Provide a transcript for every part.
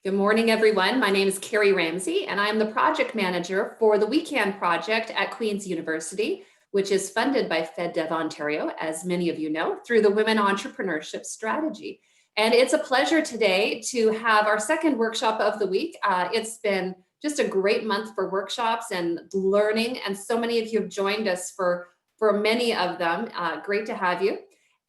Good morning, everyone. My name is Carrie Ramsey, and I'm the project manager for the We Can project at Queen's University, which is funded by FedDev Ontario, as many of you know, through the Women Entrepreneurship Strategy. And it's a pleasure today to have our second workshop of the week. It's been just a great month for workshops and learning, and so many of you have joined us for many of them. Great to have you.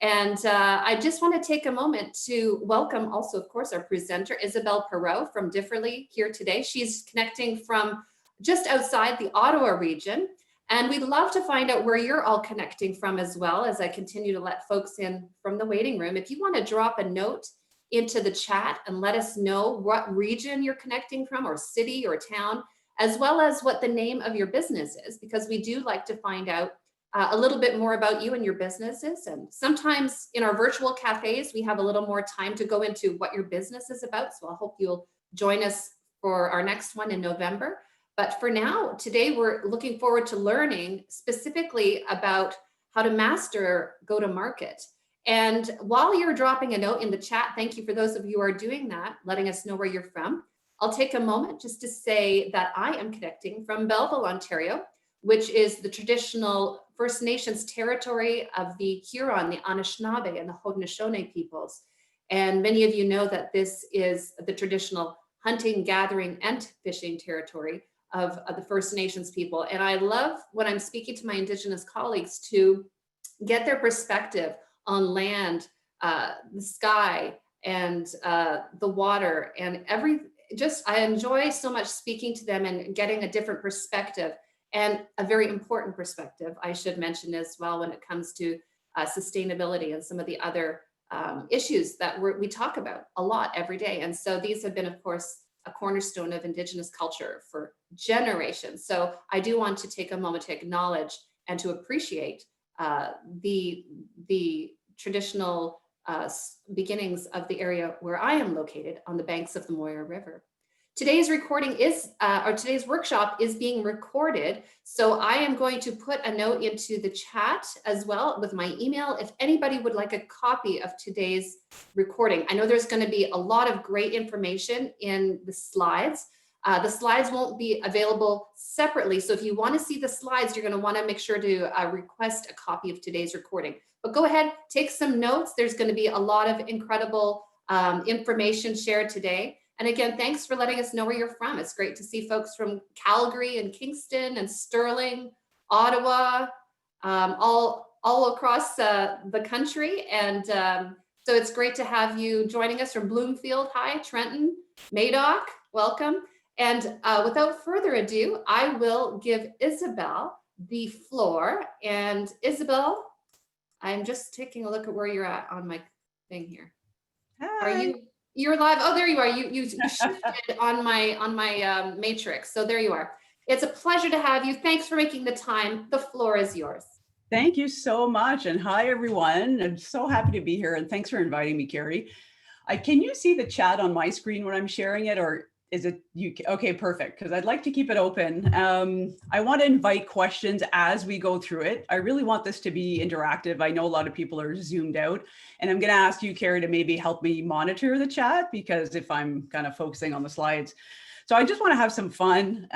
And I just want to take a moment to welcome also, of course, our presenter, Isabelle Perreault from Differently here today. She's connecting from just outside the Ottawa region. And we'd love to find out where you're all connecting from as well, as I continue to let folks in from the waiting room. If you want to drop a note into the chat and let us know what region you're connecting from, or city or town, as well as what the name of your business is, because we do like to find out a little bit more about you and your businesses. And sometimes in our virtual cafes, we have a little more time to go into what your business is about. So I hope you'll join us for our next one in November. But for now, today, we're looking forward to learning specifically about how to master go-to-market. And while you're dropping a note in the chat, thank you for those of you who are doing that, letting us know where you're from. I'll take a moment just to say that I am connecting from Belleville, Ontario, which is the traditional First Nations territory of the Huron, the Anishinaabe, and the Haudenosaunee peoples. And many of you know that this is the traditional hunting, gathering, and fishing territory of the First Nations people. And I love when I'm speaking to my Indigenous colleagues to get their perspective on land, the sky, and the water, and I enjoy so much speaking to them and getting a different perspective. And a very important perspective, I should mention as well, when it comes to sustainability and some of the other issues that we talk about a lot every day. And so these have been, of course, a cornerstone of Indigenous culture for generations. So I do want to take a moment to acknowledge and to appreciate the traditional beginnings of the area where I am located on the banks of the Moira River. Today's today's workshop is being recorded. So I am going to put a note into the chat as well with my email if anybody would like a copy of today's recording. I know there's going to be a lot of great information in the slides. The slides won't be available separately. So if you want to see the slides, you're going to want to make sure to request a copy of today's recording. But go ahead, take some notes. There's going to be a lot of incredible information shared today. And again, thanks for letting us know where you're from. It's great to see folks from Calgary and Kingston and Sterling, Ottawa, all across the country. And so it's great to have you joining us from Bloomfield. Hi, Trenton, Madoc, welcome. And without further ado, I will give Isabelle the floor. And Isabelle, I'm just taking a look at where you're at on my thing here. Hi. You're live. Oh, there you are. You shifted on my matrix. So there you are. It's a pleasure to have you. Thanks for making the time. The floor is yours. Thank you so much. And hi, everyone. I'm so happy to be here. And thanks for inviting me, Carrie. Can you see the chat on my screen when I'm sharing it, or is it you? Okay, perfect. Because I'd like to keep it open. I want to invite questions as we go through it. I really want this to be interactive. I know a lot of people are zoomed out, and I'm going to ask you, Carrie, to maybe help me monitor the chat, because if I'm kind of focusing on the slides. So I just want to have some fun.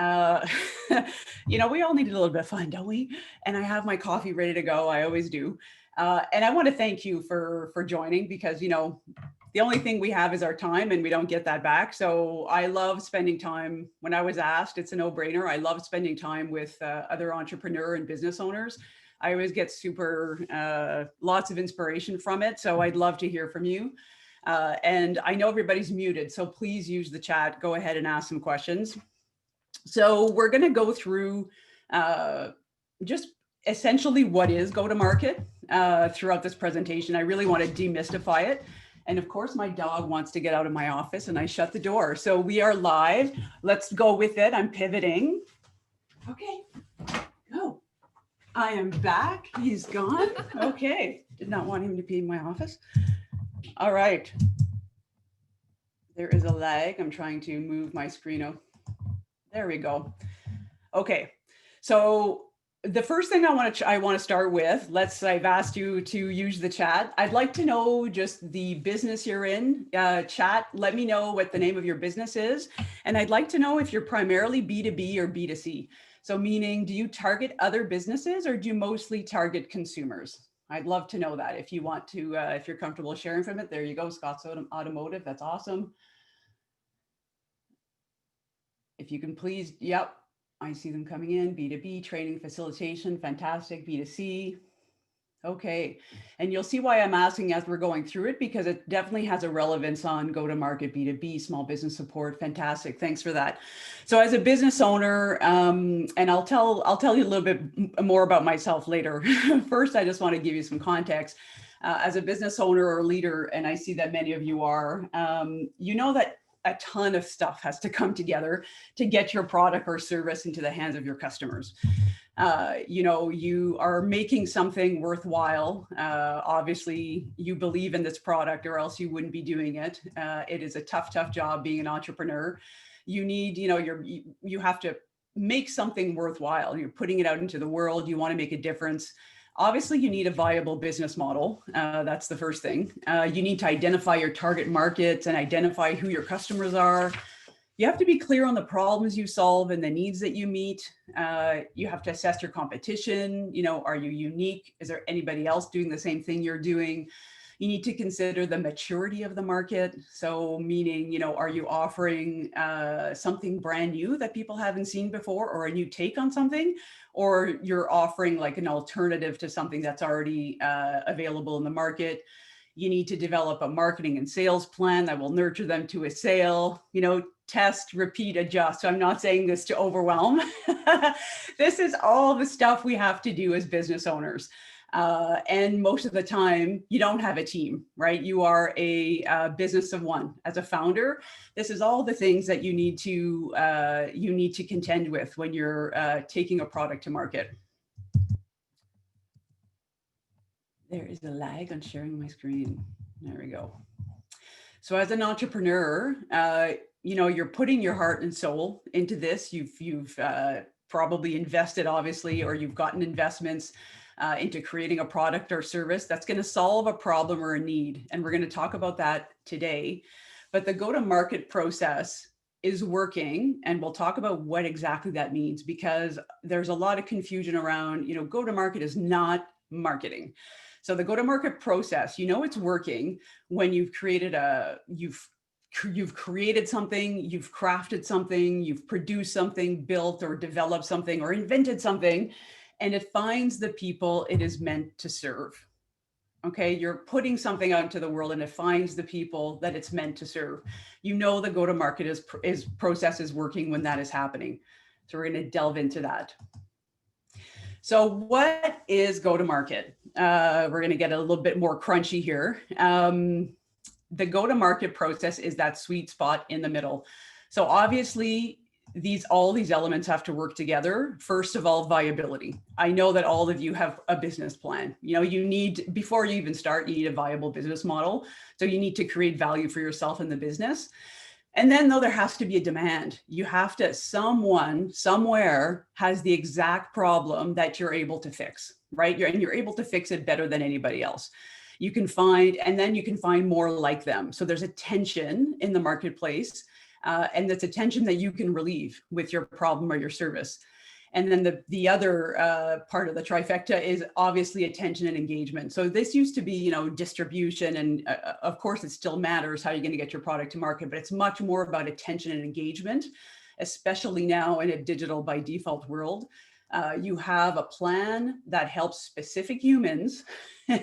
You know, we all need a little bit of fun, don't we? And I have my coffee ready to go. I always do. And I want to thank you for joining, because, you know, the only thing we have is our time, and we don't get that back. So I love spending time. When I was asked, it's a no-brainer. I love spending time with other entrepreneur and business owners. I always get lots of inspiration from it. So I'd love to hear from you. And I know everybody's muted, so please use the chat. Go ahead and ask some questions. So we're going to go through just essentially what is go-to-market throughout this presentation. I really want to demystify it. And of course, my dog wants to get out of my office, and I shut the door. So we are live. Let's go with it. I'm pivoting. Okay, go. I am back. He's gone. Okay. Did not want him to be in my office. All right. There is a lag. I'm trying to move my screen. There we go. Okay. So The first thing I want to start with, I've asked you to use the chat. I'd like to know just the business you're in. Chat, let me know what the name of your business is. And I'd like to know if you're primarily B2B or B2C. So meaning, do you target other businesses or do you mostly target consumers? I'd love to know that. If you want to, if you're comfortable sharing from it, there you go, Scott's Automotive, that's awesome. If you can please, yep, I see them coming in. B2B, training, facilitation, fantastic. B2C, okay. And you'll see why I'm asking as we're going through it, because it definitely has a relevance on go-to-market, B2B, small business support. Fantastic, thanks for that. So as a business owner, and I'll tell you a little bit more about myself later. First, I just want to give you some context. As a business owner or leader, and I see that many of you are, you know that a ton of stuff has to come together to get your product or service into the hands of your customers. You know, you are making something worthwhile. Obviously, you believe in this product or else you wouldn't be doing it. It is a tough job being an entrepreneur. You need, you know, you have to make something worthwhile. You're putting it out into the world. You want to make a difference. Obviously, you need a viable business model. That's the first thing. You need to identify your target markets and identify who your customers are. You have to be clear on the problems you solve and the needs that you meet. You have to assess your competition. You know, are you unique? Is there anybody else doing the same thing you're doing? You need to consider the maturity of the market. So meaning, you know, are you offering something brand new that people haven't seen before, or a new take on something, or you're offering like an alternative to something that's already available in the market? You need to develop a marketing and sales plan that will nurture them to a sale, you know, test, repeat, adjust. So I'm not saying this to overwhelm. This is all the stuff we have to do as business owners. And most of the time you don't have a team, right? You are a business of one. As a founder, this is all the things that you need to contend with when you're taking a product to market. There is a lag on sharing my screen. There we go. So as an entrepreneur, you know, you're putting your heart and soul into this. You've probably invested, obviously, or you've gotten investments into creating a product or service that's going to solve a problem or a need. And we're going to talk about that today. But the go-to-market process is working, and we'll talk about what exactly that means, because there's a lot of confusion around, you know, go-to-market is not marketing. So the go-to-market process, you know, it's working when you've created something, you've crafted something, you've produced something, built or developed something or invented something, and it finds the people it is meant to serve. Okay, you're putting something out into the world and it finds the people that it's meant to serve. You know, the go-to-market process is working when that is happening. So we're going to delve into that. So what is go-to-market? We're going to get a little bit more crunchy here. The go-to-market process is that sweet spot in the middle. So obviously, all these elements have to work together. First of all, viability. I know that all of you have a business plan. You know, you need, before you even start, you need a viable business model. So you need to create value for yourself in the business. And then though, there has to be a demand. You have to, someone somewhere has the exact problem that you're able to fix, right? You're able to fix it better than anybody else. You can find, and then you can find more like them. So there's a tension in the marketplace, and that's a tension that you can relieve with your problem or your service. And then the other part of the trifecta is obviously attention and engagement. So this used to be, you know, distribution, and of course it still matters how you're going to get your product to market, but it's much more about attention and engagement, especially now in a digital by default world. You have a plan that helps specific humans.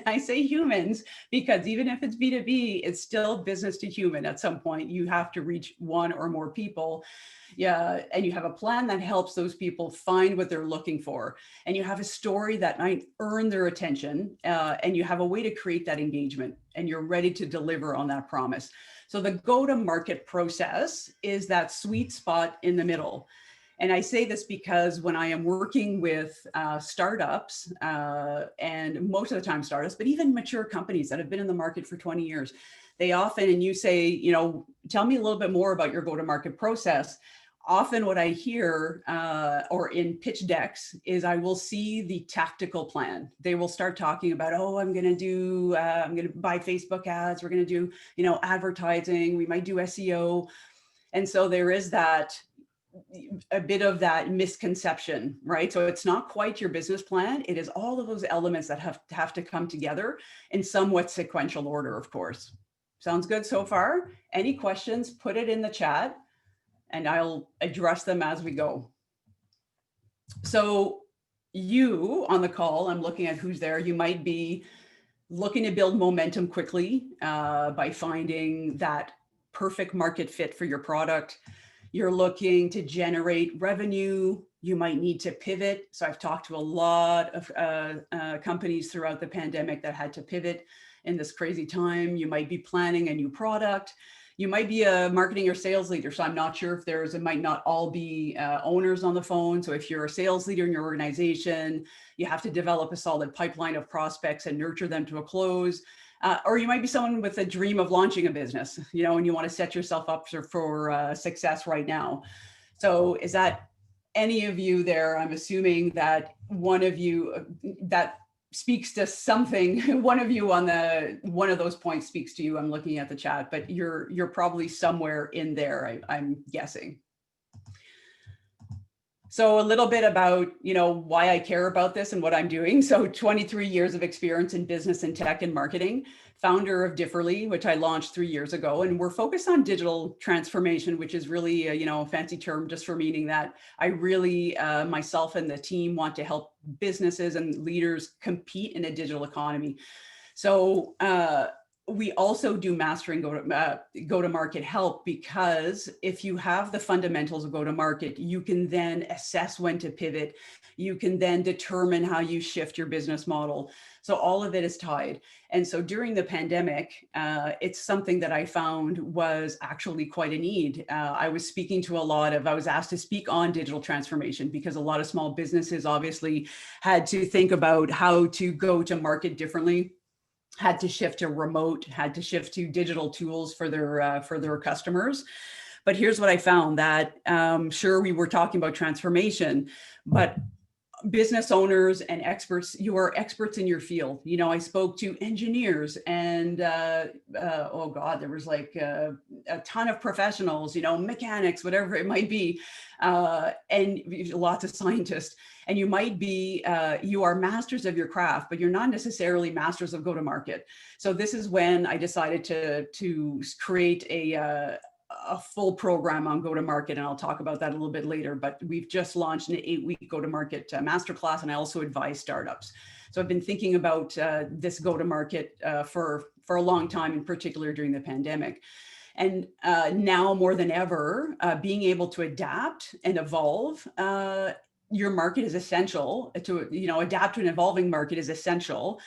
I say humans because even if it's B2B, it's still business to human. At some point, you have to reach one or more people. Yeah, and you have a plan that helps those people find what they're looking for. And you have a story that might earn their attention, and you have a way to create that engagement, and you're ready to deliver on that promise. So the go-to-market process is that sweet spot in the middle. And I say this because when I am working with startups, and most of the time startups, but even mature companies that have been in the market for 20 years, they often, and you say, you know, tell me a little bit more about your go-to-market process. often what I hear or in pitch decks is I will see the tactical plan. They will start talking about, oh, I'm going to buy Facebook ads. We're going to do, advertising. We might do SEO. And so there is a bit of that misconception, right? So it's not quite your business plan. It is all of those elements that have to come together in somewhat sequential order, of course. Sounds good so far? Any questions, put it in the chat and I'll address them as we go. So you on the call, I'm looking at who's there. You might be looking to build momentum quickly by finding that perfect market fit for your product. You're looking to generate revenue. You might need to pivot. So I've talked to a lot of companies throughout the pandemic that had to pivot in this crazy time. You might be planning a new product. You might be a marketing or sales leader. So I'm not sure if it might not all be owners on the phone. So if you're a sales leader in your organization, you have to develop a solid pipeline of prospects and nurture them to a close. Or you might be someone with a dream of launching a business, and you want to set yourself up for success right now. So is that any of you there? I'm assuming that one of you that speaks to something, one of you on one of those points speaks to you. I'm looking at the chat, but you're probably somewhere in there, I'm guessing. So a little bit about, why I care about this and what I'm doing. So 23 years of experience in business and tech and marketing, founder of Differly, which I launched 3 years ago. And we're focused on digital transformation, which is really, a fancy term just for meaning that I really, myself and the team want to help businesses and leaders compete in a digital economy. So, we also do mastering go-to-market help, because if you have the fundamentals of go-to-market, you can then assess when to pivot. You can then determine how you shift your business model. So all of it is tied. And so during the pandemic, it's something that I found was actually quite a need. I was asked to speak on digital transformation because a lot of small businesses obviously had to think about how to go to market differently, had to shift to remote, had to shift to digital tools for their customers. But here's what I found, that sure, we were talking about transformation, but business owners and experts, you are experts in your field. I spoke to engineers and oh God, there was like a ton of professionals, mechanics, whatever it might be, and lots of scientists. And you might be, you are masters of your craft, but you're not necessarily masters of go-to-market. So this is when I decided to create a full program on go-to-market, and I'll talk about that a little bit later. But we've just launched an 8-week go-to-market masterclass, and I also advise startups. So I've been thinking about this go-to-market for a long time, in particular during the pandemic. And now more than ever, being able to adapt and evolve your market is essential to, adapt to an evolving market is essential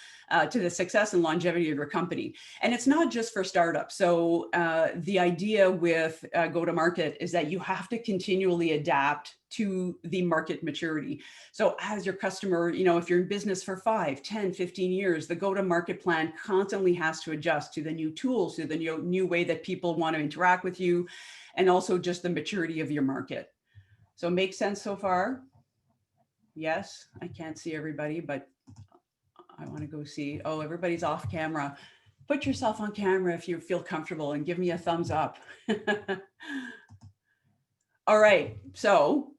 to the success and longevity of your company. And it's not just for startups. So the idea with go-to-market is that you have to continually adapt to the market maturity. So as your customer, if you're in business for 5, 10, 15 years, the go-to-market plan constantly has to adjust to the new tools, to the new way that people want to interact with you, and also just the maturity of your market. So make sense so far? Yes, I can't see everybody, but I want to go see. Oh, everybody's off camera. Put yourself on camera if you feel comfortable and give me a thumbs up. All right, so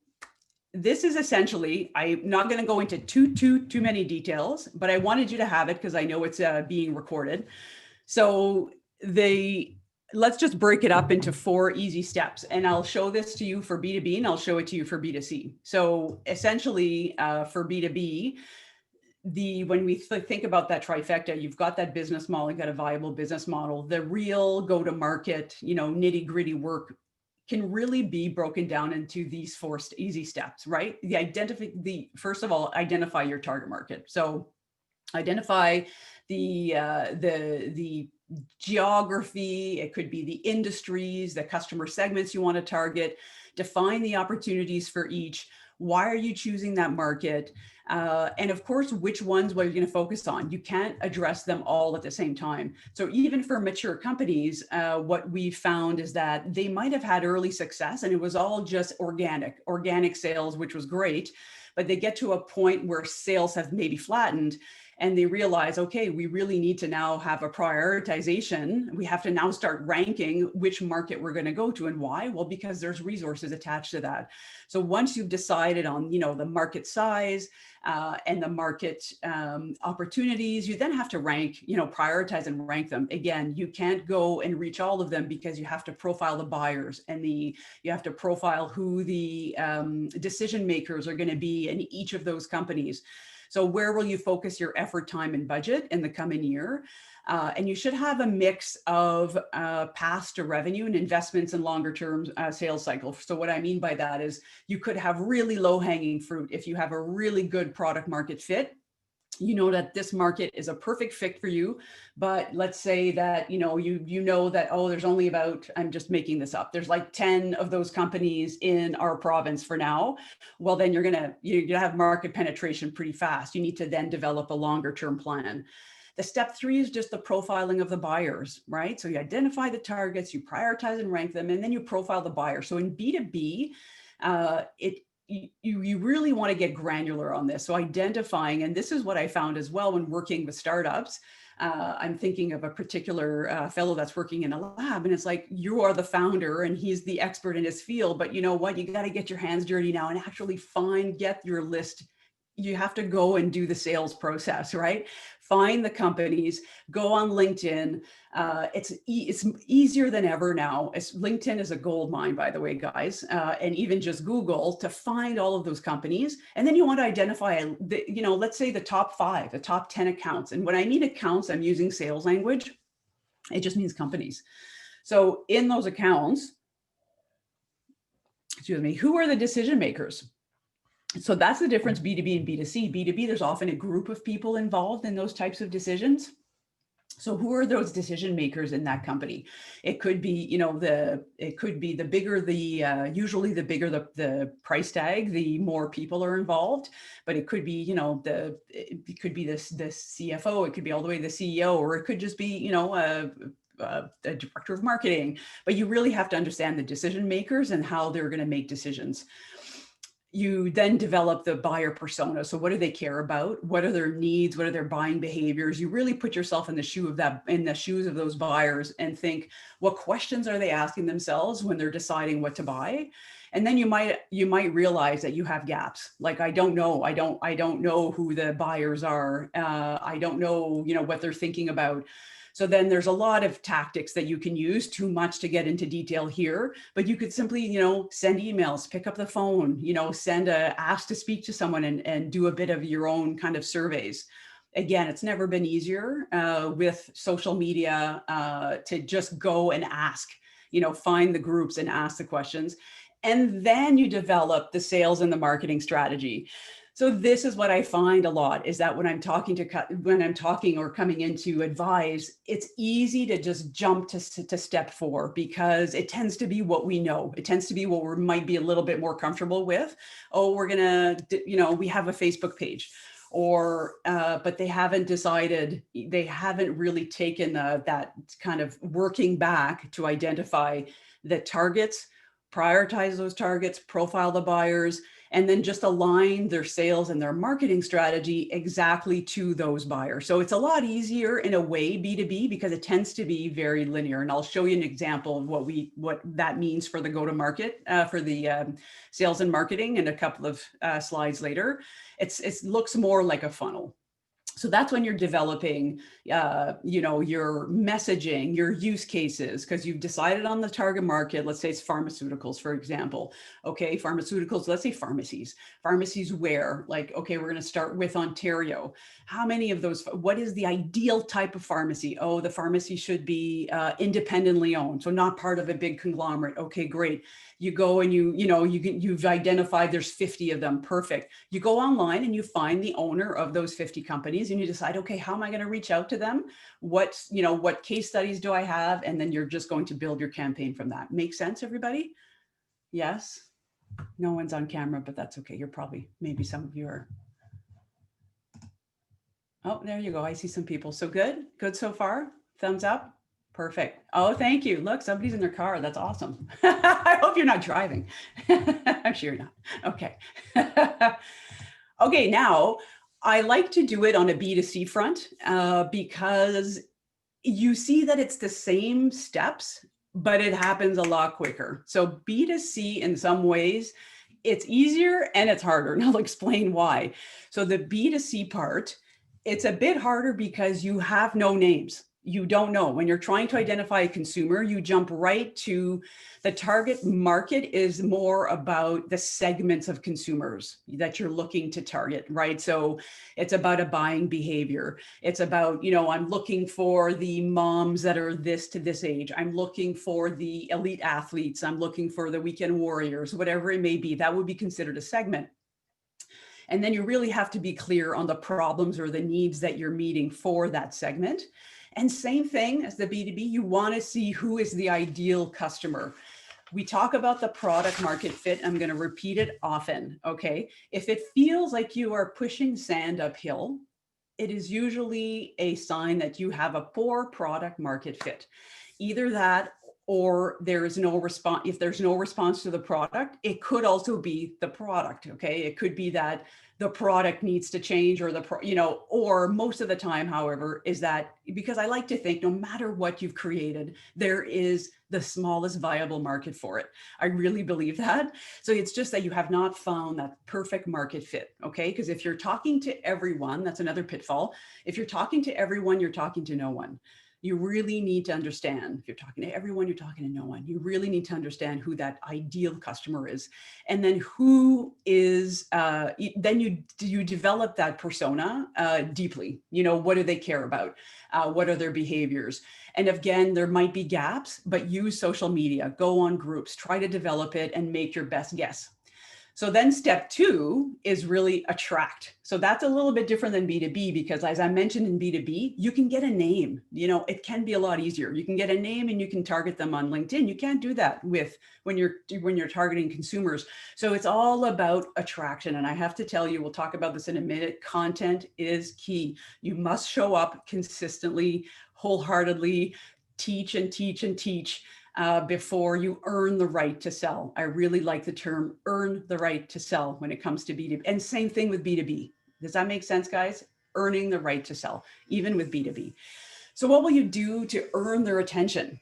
this is essentially, I'm not going to go into too many details, but I wanted you to have it because I know it's being recorded. So let's just break it up into 4 easy steps, and I'll show this to you for B2B and I'll show it to you for B2C. So essentially for B2B, when we think about that trifecta, you've got that business model, you've got a viable business model. The real go-to-market, nitty gritty work can really be broken down into these 4 easy steps, right? First of all, identify your target market. So identify the geography, it could be the industries, the customer segments you want to target, define the opportunities for each, Why are you choosing that market? And of course, which ones are you going to focus on? You can't address them all at the same time. So even for mature companies, what we found is that they might have had early success and it was all just organic sales, which was great. But they get to a point where sales have maybe flattened and they realize, okay, we really need to now have a prioritization. We have to now start ranking which market we're going to go to and why. Well, because there's resources attached to that. So once you've decided on, the market size and the market opportunities, you then have to rank, prioritize and rank them. Again, you can't go and reach all of them because you have to profile the buyers and you have to profile who the decision makers are going to be in each of those companies. So where will you focus your effort, time, and budget in the coming year? And you should have a mix of paths to revenue and investments in longer term sales cycle. So what I mean by that is you could have really low hanging fruit. If you have a really good product market fit, you know that this market is a perfect fit for you, but let's say that you know that, oh, there's only about, I'm just making this up, there's like 10 of those companies in our province for now. Well, then you're gonna have market penetration pretty fast. You need to then develop a longer term plan. The step 3 is just the profiling of the buyers, right? So you identify the targets, you prioritize and rank them, and then you profile the buyer. So in B2B, you really want to get granular on this. So identifying, and this is what I found as well when working with startups. I'm thinking of a particular fellow that's working in a lab, and it's like, you are the founder and he's the expert in his field, but you know what? You got to get your hands dirty now and actually get your list. You have to go and do the sales process, right? Find the companies, go on LinkedIn. It's easier than ever now. LinkedIn is a gold mine, by the way, guys, and even just Google to find all of those companies. And then you want to identify, let's say the top 5, the top 10 accounts. And when I mean accounts, I'm using sales language. It just means companies. So in those accounts, who are the decision makers? So that's the difference, B2B and B2C. B2B, there's often a group of people involved in those types of decisions. So who are those decision makers in that company? It could be, the bigger usually the bigger the price tag, the more people are involved. But it could be, it could be the CFO, it could be all the way to the CEO, or it could just be, a director of marketing. But you really have to understand the decision makers and how they're going to make decisions. You then develop the buyer persona. So what do they care about? What are their needs? What are their buying behaviors? You really put yourself in the shoes of those buyers and think, what questions are they asking themselves when they're deciding what to buy? And then you might realize that you have gaps. Like, I don't know who the buyers are. I don't know, what they're thinking about. So then there's a lot of tactics that you can use, too much to get into detail here, but you could simply, send emails, pick up the phone, ask to speak to someone and do a bit of your own kind of surveys. Again, it's never been easier with social media to just go and ask, find the groups and ask the questions. And then you develop the sales and the marketing strategy. So this is what I find a lot is that when I'm talking or coming in to advise, it's easy to just jump to step 4 because it tends to be what we know. It tends to be what we might be a little bit more comfortable with. Oh, we're going to, we have a Facebook page. Or, but they haven't decided, they haven't really taken that kind of working back to identify the targets, prioritize those targets, profile the buyers, and then just align their sales and their marketing strategy exactly to those buyers. So it's a lot easier in a way, B2B, because it tends to be very linear. And I'll show you an example of what that means for the go-to-market, for the sales and marketing in a couple of slides later. It looks more like a funnel. So that's when you're developing, your messaging, your use cases, because you've decided on the target market. Let's say it's pharmaceuticals, for example. Okay, pharmaceuticals, let's say pharmacies. Pharmacies where? Like, okay, we're going to start with Ontario. How many of those, what is the ideal type of pharmacy? Oh, the pharmacy should be independently owned, so not part of a big conglomerate. Okay, great. You go and you've identified there's 50 of them. Perfect. You go online and you find the owner of those 50 companies and you decide, okay, how am I going to reach out to them? What case studies do I have? And then you're just going to build your campaign from that. Make sense, everybody? Yes. No one's on camera, but that's okay. You're probably, maybe some of you are. Oh, there you go. I see some people. So good. Good so far. Thumbs up. Perfect. Oh, thank you. Look, somebody's in their car. That's awesome. I hope you're not driving. I'm sure you're not. Okay. Okay, now I like to do it on a B2C front because you see that it's the same steps, but it happens a lot quicker. So B2C in some ways, it's easier and it's harder. And I'll explain why. So the B2C part, it's a bit harder because you have no names. You don't know. When you're trying to identify a consumer, you jump right to the target market is more about the segments of consumers that you're looking to target, right? So it's about a buying behavior. It's about, I'm looking for the moms that are this to this age. I'm looking for the elite athletes. I'm looking for the weekend warriors, whatever it may be. That would be considered a segment. And then you really have to be clear on the problems or the needs that you're meeting for that segment. And same thing as the B2B, you want to see who is the ideal customer. We talk about the product market fit. I'm going to repeat it often. Okay. If it feels like you are pushing sand uphill, it is usually a sign that you have a poor product market fit. Either that or there is no response. If there's no response to the product, it could also be the product. Okay. It could be that the product needs to change or or most of the time, however, is that because I like to think no matter what you've created, there is the smallest viable market for it. I really believe that. So it's just that you have not found that perfect market fit. Okay. Because if you're talking to everyone, that's another pitfall. If you're talking to everyone, you're talking to no one. You really need to understand, if you're talking to everyone, you're talking to no one. You really need to understand who that ideal customer is. And then who is, then you develop that persona deeply. What do they care about? What are their behaviors? And again, there might be gaps, but use social media, go on groups, try to develop it and make your best guess. So then step 2 is really attract. So that's a little bit different than B2B because as I mentioned in B2B, you can get a name. It can be a lot easier. You can get a name and you can target them on LinkedIn. You can't do that when you're targeting consumers. So it's all about attraction. And I have to tell you, we'll talk about this in a minute. Content is key. You must show up consistently, wholeheartedly, teach and teach and teach. Before you earn the right to sell. I really like the term earn the right to sell when it comes to B2B. And same thing with B2B. Does that make sense, guys? Earning the right to sell, even with B2B. So what will you do to earn their attention?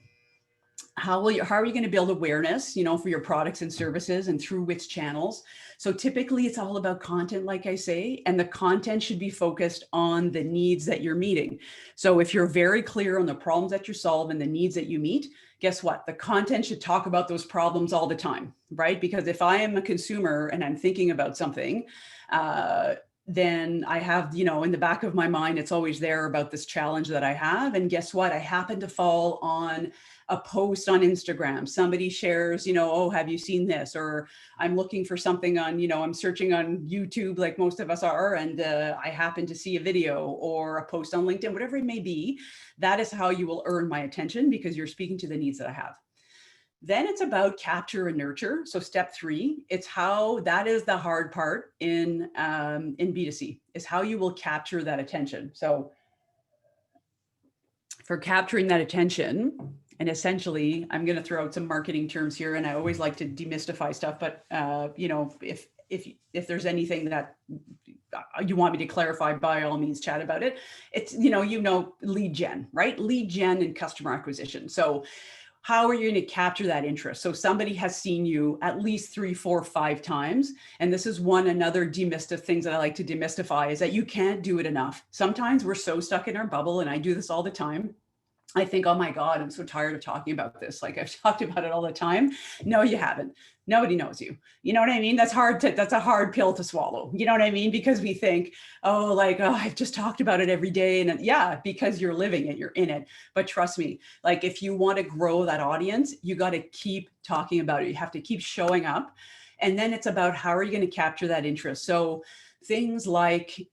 How are you going to build awareness, for your products and services and through which channels? So typically it's all about content, like I say, and the content should be focused on the needs that you're meeting. So if you're very clear on the problems that you solve and the needs that you meet, guess what? The content should talk about those problems all the time, right? Because if I am a consumer and I'm thinking about something, then I have, in the back of my mind, it's always there about this challenge that I have. And guess what? I happen to fall on a post on Instagram. Somebody shares, oh, have you seen this? Or I'm looking for something on, I'm searching on YouTube like most of us are. And I happen to see a video or a post on LinkedIn, whatever it may be. That is how you will earn my attention because you're speaking to the needs that I have. Then it's about capture and nurture. So step 3, it's how that is the hard part in B2C is how you will capture that attention. So for capturing that attention, and essentially, I'm going to throw out some marketing terms here, and I always like to demystify stuff. But if there's anything that you want me to clarify, by all means, chat about it. It's lead gen, right? Lead gen and customer acquisition. So how are you going to capture that interest? So somebody has seen you at least 3, 4, 5 times. And this is another things that I like to demystify is that you can't do it enough. Sometimes we're so stuck in our bubble, and I do this all the time. I think, oh my God, I'm so tired of talking about this. Like I've talked about it all the time. No, you haven't. Nobody knows you. You know what I mean? That's a hard pill to swallow. You know what I mean? Because we think, I've just talked about it every day. And yeah, because you're living it, you're in it. But trust me, like if you want to grow that audience, you got to keep talking about it. You have to keep showing up. And then it's about how are you going to capture that interest? So things like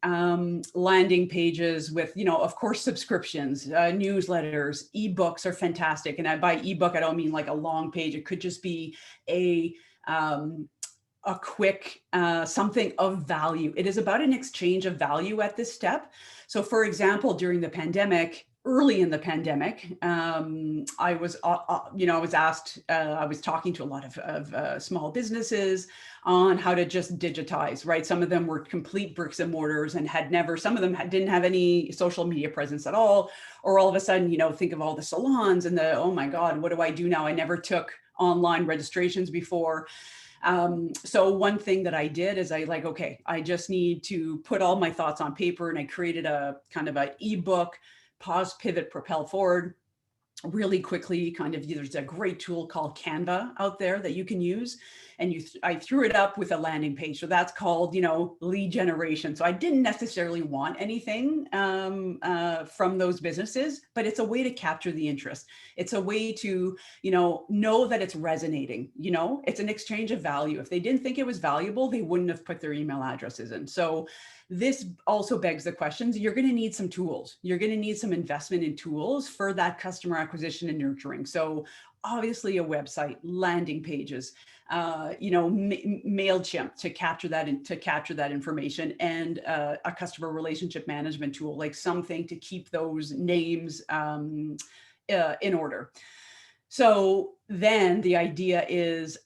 landing pages with, of course, subscriptions, newsletters, ebooks are fantastic. And by ebook, I don't mean like a long page. It could just be a a quick something of value. It is about an exchange of value at this step. So for example, during the pandemic, early in the pandemic, I was, I was asked, I was talking to a lot of small businesses on how to just digitize, right? Some of them were complete bricks and mortars and had never, some of them didn't have any social media presence at all. Or all of a sudden, think of all the salons and oh my God, what do I do now? I never took online registrations before. So one thing that I did is okay, I just need to put all my thoughts on paper, and I created a kind of an ebook, pause, pivot, propel forward really quickly. There's a great tool called Canva out there that you can use. And I threw it up with a landing page. So that's called, lead generation. So I didn't necessarily want anything from those businesses, but it's a way to capture the interest. It's a way to, know that it's resonating, it's an exchange of value. If they didn't think it was valuable, they wouldn't have put their email addresses in. So this also begs the questions. You're going to need some tools. You're going to need some investment in tools for that customer acquisition and nurturing. So obviously a website, landing pages, MailChimp to capture that information, and a customer relationship management tool, like something to keep those names in order. So then the idea is,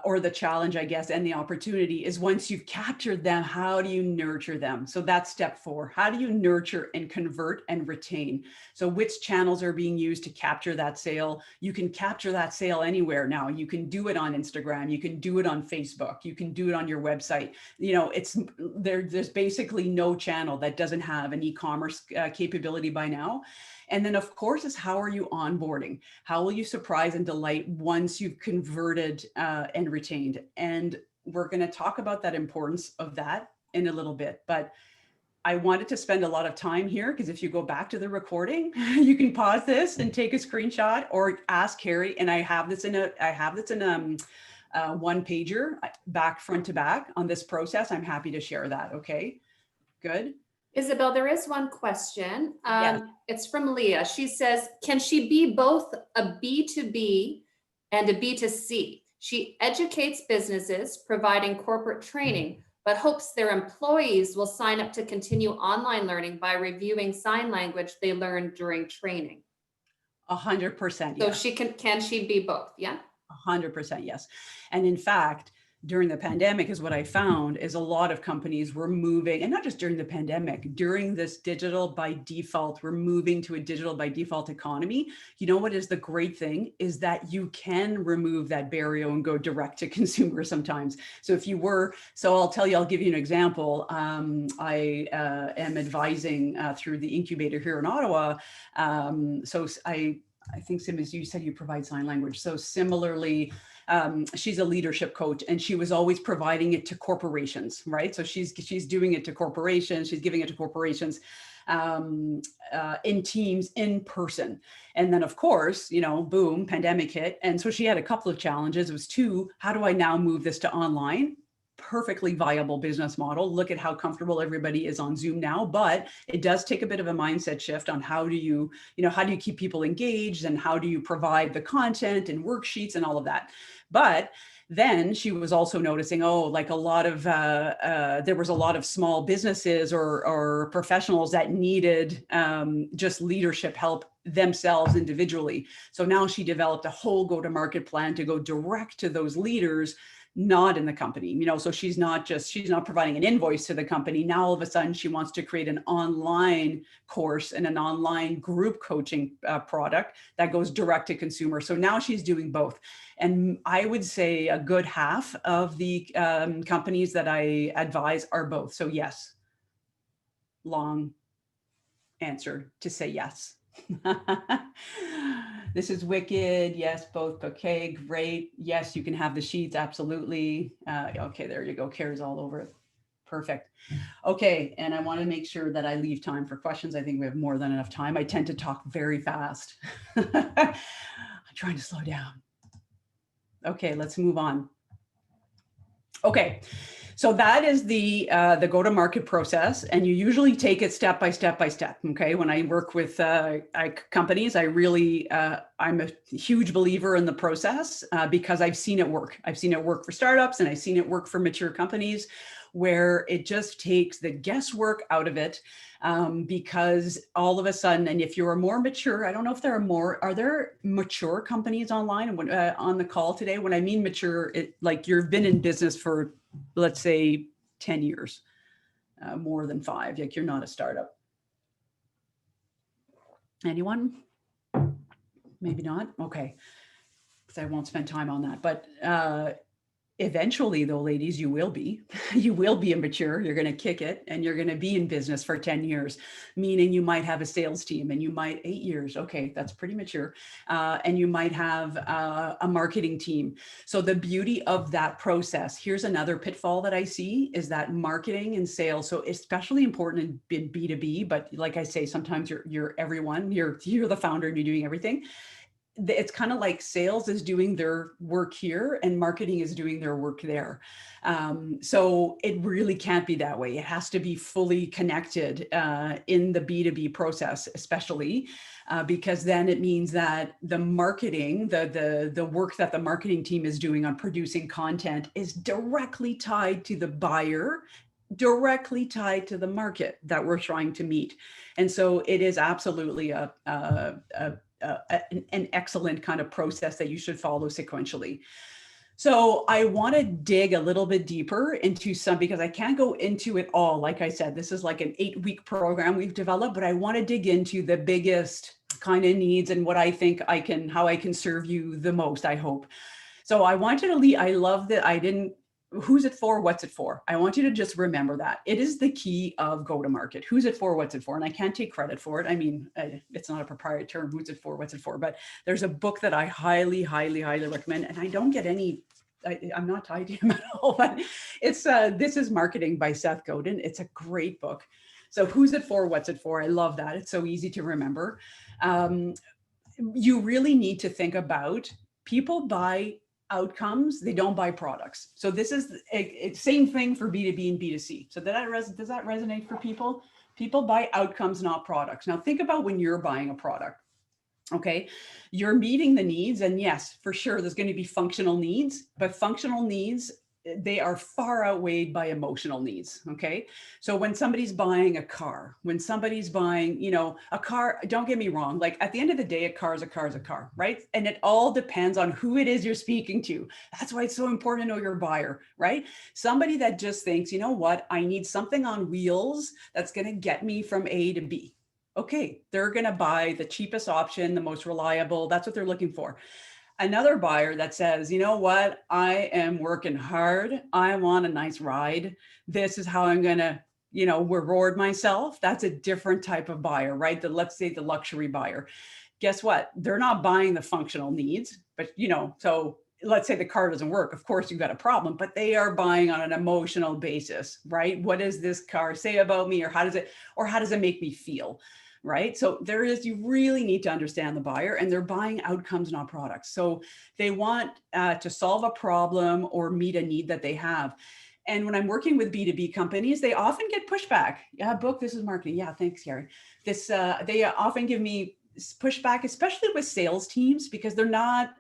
or the challenge, I guess, and the opportunity is, once you've captured them, how do you nurture them? So that's step 4. How do you nurture and convert and retain? So which channels are being used to capture that sale? You can capture that sale anywhere now. You can do it on Instagram. You can do it on Facebook. You can do it on your website. There's basically no channel that doesn't have an e-commerce capability by now. And then, of course, is how are you onboarding? How will you surprise and delight once you've converted and retained? And we're going to talk about that importance of that in a little bit. But I wanted to spend a lot of time here, because if you go back to the recording, you can pause this and take a screenshot or ask Carrie. And I have this in a one pager back front to back on this process. I'm happy to share that. Okay, good. Isabelle, there is one question. Yes. It's from Leah. She says, can she be both a B2B and a B2C? She educates businesses, providing corporate training, but hopes their employees will sign up to continue online learning by reviewing sign language they learned during training. 100%. So she can she be both? Yeah. 100%. Yes. And in fact, during the pandemic, is what I found is a lot of companies were moving, and not just during the pandemic, during this digital by default, we're moving to a digital by default economy. You know what is the great thing is that you can remove that barrier and go direct to consumer sometimes. So if you were, I'll give you an example. I am advising through the incubator here in Ottawa. I think, Sim, as you said, you provide sign language. So similarly, she's a leadership coach, and she was always providing it to corporations, right? So she's doing it to corporations. She's giving it to corporations in teams, in person. And then, of course, boom, pandemic hit. And so she had a couple of challenges. It was 2, how do I now move this to online? Perfectly viable business model. Look at how comfortable everybody is on Zoom now, but it does take a bit of a mindset shift on how do you keep people engaged, and how do you provide the content and worksheets and all of that. But then she was also noticing, there was a lot of small businesses or professionals that needed just leadership help themselves individually. So now she developed a whole go-to-market plan to go direct to those leaders, not in the company, so she's not providing an invoice to the company. Now, all of a sudden, she wants to create an online course and an online group coaching product that goes direct to consumer. So now she's doing both. And I would say a good half of the companies that I advise are both. So yes, long answer to say yes. This is wicked. Yes, both. Okay, great. Yes, you can have the sheets. Absolutely. Okay, there you go. Carrie's all over it. Perfect. Okay, and I want to make sure that I leave time for questions. I think we have more than enough time. I tend to talk very fast. I'm trying to slow down. Okay, let's move on. Okay, So that is the go-to-market process, and you usually take it step by step by step. Okay, when I work with companies, I'm a huge believer in the process because I've seen it work. I've seen it work for startups, and I've seen it work for mature companies, where it just takes the guesswork out of it. Because all of a sudden, and if you're more mature, I don't know if are there mature companies online on the call today? When I mean mature, like you've been in business for, let's say, 10 years, more than 5, like you're not a startup. Anyone? Maybe not. Okay. Because I won't spend time on that. But eventually, though, ladies, you will be immature. You're going to kick it, and you're going to be in business for 10 years, meaning you might have a sales team, and you might 8 years. Okay, that's pretty mature. And you might have a marketing team. So the beauty of that process, here's another pitfall that I see, is that marketing and sales, so especially important in B2B, but like I say, sometimes you're everyone, you're the founder and you're doing everything. It's kind of like sales is doing their work here and marketing is doing their work there. So it really can't be that way. It has to be fully connected in the B2B process, especially because then it means that the marketing, the work that the marketing team is doing on producing content is directly tied to the buyer, directly tied to the market that we're trying to meet. And so it is absolutely an excellent kind of process that you should follow sequentially. So I want to dig a little bit deeper into some, because I can't go into it all. Like I said, this is like an 8-week program we've developed, but I want to dig into the biggest kind of needs and what I think how I can serve you the most, I hope. So I want you to lead. I love that I didn't, who's it for? What's it for? I want you to just remember that. It is the key of go-to-market. Who's it for? What's it for? And I can't take credit for it. I mean, it's not a proprietary term, who's it for? What's it for? But there's a book that I highly, highly, highly recommend. And I don't get any, I'm not tied to him at all, but it's This is Marketing by Seth Godin. It's a great book. So who's it for? What's it for? I love that. It's so easy to remember. You really need to think about, people buy outcomes, they don't buy products. So this is a same thing for B2B and B2C. So does that resonate for people? People buy outcomes, not products. Now think about when you're buying a product. Okay, you're meeting the needs, and yes, for sure, there's going to be functional needs, but functional needs, they are far outweighed by emotional needs. Okay. So when somebody's buying a car, when somebody's buying, a car, don't get me wrong. Like at the end of the day, a car is a car, right? And it all depends on who it is you're speaking to. That's why it's so important to know your buyer, right? Somebody that just thinks, you know what, I need something on wheels that's going to get me from A to B. Okay. They're going to buy the cheapest option, the most reliable. That's what they're looking for. Another buyer that says, you know what, I am working hard. I want a nice ride. This is how I'm going to, reward myself. That's a different type of buyer, right? Let's say the luxury buyer. Guess what? They're not buying the functional needs, but so let's say the car doesn't work. Of course, you've got a problem, but they are buying on an emotional basis, right? What does this car say about me? Or how does it make me feel? Right? So you really need to understand the buyer, and they're buying outcomes, not products. So they want to solve a problem or meet a need that they have. And when I'm working with B2B companies, they often get pushback. Yeah, book, this is marketing. Yeah, thanks, Gary. They often give me pushback, especially with sales teams, because they're not,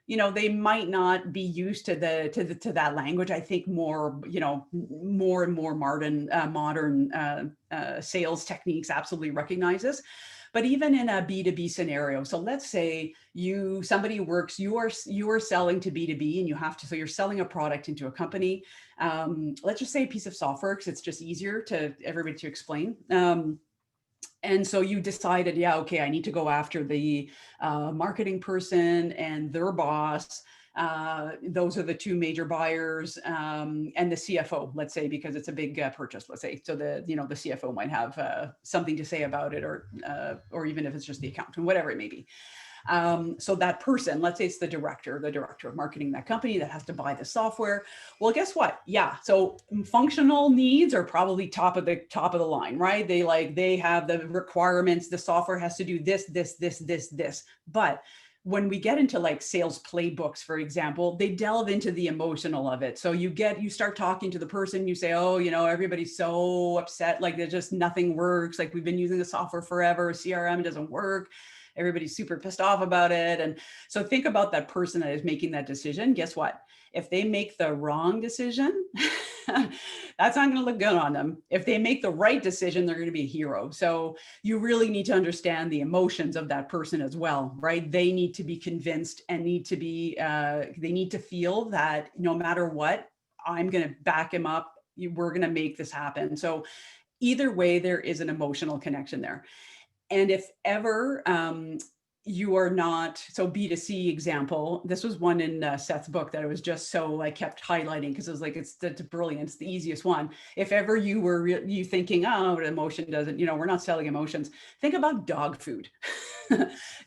they might not be used to that language. I think more and more modern sales techniques absolutely recognize this. But even in a B2B scenario, so let's say you are selling to B2B, and so you're selling a product into a company. Let's just say a piece of software, because it's just easier to everybody to explain. And so you decided, yeah, okay, I need to go after the marketing person and their boss. Those are the two major buyers, and the CFO, let's say, because it's a big purchase, let's say. So the CFO might have something to say about it, or even if it's just the accountant, whatever it may be. So that person, let's say it's the director of marketing, that company that has to buy the software. Well, guess what? Yeah. So functional needs are probably top of the line, right? They have the requirements. The software has to do this. But when we get into like sales playbooks, for example, they delve into the emotional of it. So you start talking to the person, you say, oh, everybody's so upset, like there's just nothing works. Like we've been using the software forever, CRM doesn't work. Everybody's super pissed off about it. And so think about that person that is making that decision. Guess what? If they make the wrong decision, that's not going to look good on them. If they make the right decision, they're going to be a hero. So you really need to understand the emotions of that person as well, right? They need to be convinced and they need to feel that no matter what, I'm going to back him up. We're going to make this happen. So either way, there is an emotional connection there. And if ever you are not, so B2C example, this was one in Seth's book that I was just I kept highlighting because it was like, it's brilliant. It's the easiest one. If ever you were you thinking, oh, emotion doesn't, we're not selling emotions. Think about dog food.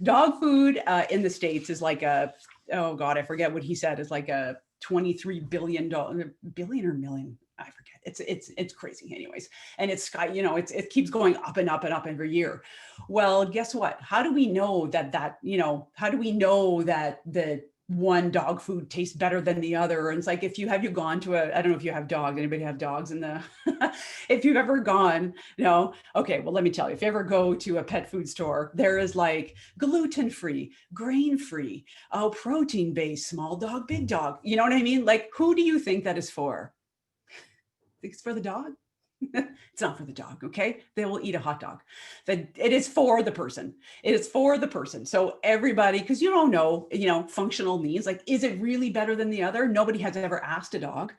Dog food in the States is like oh God, I forget what he said, is like a $23 billion or million. I forget. It's crazy anyways. And it's it keeps going up and up and up every year. Well, guess what? How do we know how do we know that the one dog food tastes better than the other? And it's like, have you gone to I don't know if you have dogs, anybody have dogs in the, if you've ever gone, okay, well, let me tell you, if you ever go to a pet food store, there is like gluten-free, grain-free, protein-based, small dog, big dog. You know what I mean? Like, who do you think that is for? It's for the dog. It's not for the dog. Okay. They will eat a hot dog. It is for the person. It is for the person. So everybody, because you don't know, functional needs, like, is it really better than the other? Nobody has ever asked a dog.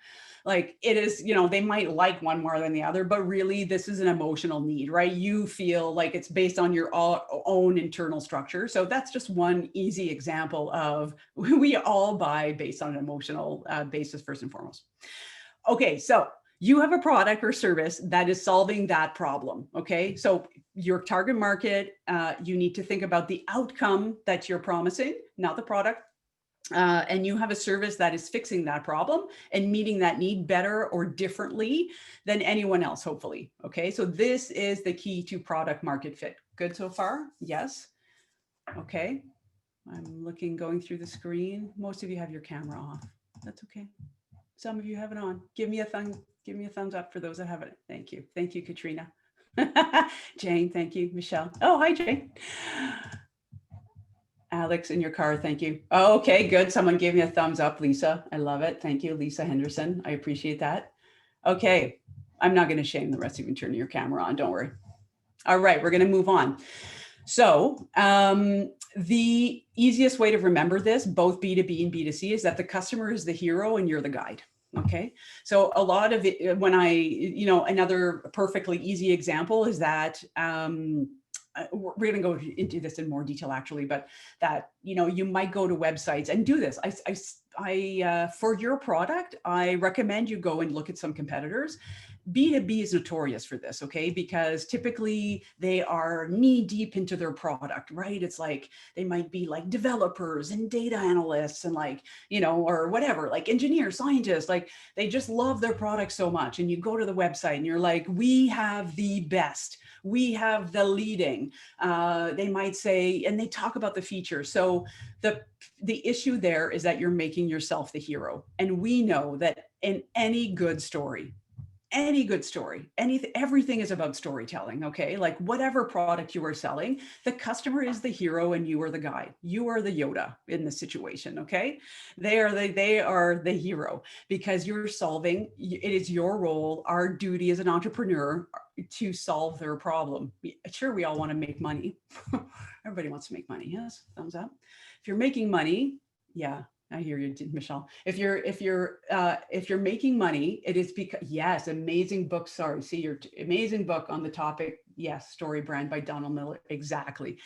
Like it is, they might like one more than the other, but really this is an emotional need, right? You feel like it's based on your own internal structure. So that's just one easy example of we all buy based on an emotional basis, first and foremost. Okay. So you have a product or service that is solving that problem. Okay. So your target market, you need to think about the outcome that you're promising, not the product. And you have a service that is fixing that problem and meeting that need better or differently than anyone else, hopefully. Okay. So this is the key to product market fit. Good so far? Yes. Okay. I'm going through the screen. Most of you have your camera off. That's okay. Some of you have it on. Give me a thumbs up for those that have it. Thank you. Thank you, Katrina. Jane, thank you. Michelle. Oh, hi, Jane. Alex in your car. Thank you. Oh, okay, good. Someone gave me a thumbs up, Lisa. I love it. Thank you, Lisa Henderson. I appreciate that. Okay. I'm not going to shame the rest of you turning your camera on. Don't worry. All right. We're going to move on. So the easiest way to remember this, both B2B and B2C, is that the customer is the hero and you're the guide. Okay. So a lot of it, when another perfectly easy example is that we're going to go into this in more detail actually, but that, you might go to websites and do this. For your product, I recommend you go and look at some competitors. B2B is notorious for this, okay? Because typically they are knee deep into their product, right? It's like they might be like developers and data analysts and like, or whatever, like engineers, scientists, like they just love their product so much. And you go to the website and you're like, we have the best, we have the leading, they might say, and they talk about the features. So the issue there is that you're making yourself the hero. And we know that in any good story, everything is about storytelling. Okay. Like whatever product you are selling, the customer is the hero and you are the guide. You are the Yoda in the situation. Okay. They are the hero because you're solving, it is your role, our duty as an entrepreneur to solve their problem. Sure. We all want to make money. Everybody wants to make money. Yes. Thumbs up. If you're making money. Yeah. I hear you, Michelle. If you're making money, it is because, yes, amazing book. Sorry, see your amazing book on the topic. Yes, Story Brand by Donald Miller. Exactly.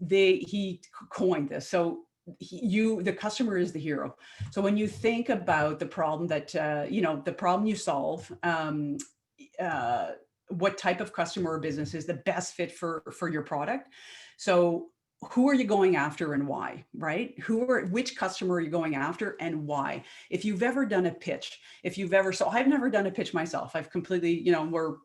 He coined this. So the customer is the hero. So when you think about the problem that, the problem you solve, what type of customer or business is the best fit for your product. So who are you going after and why, right? Which customer are you going after and why? If you've ever done a pitch, so I've never done a pitch myself. I've completely, we're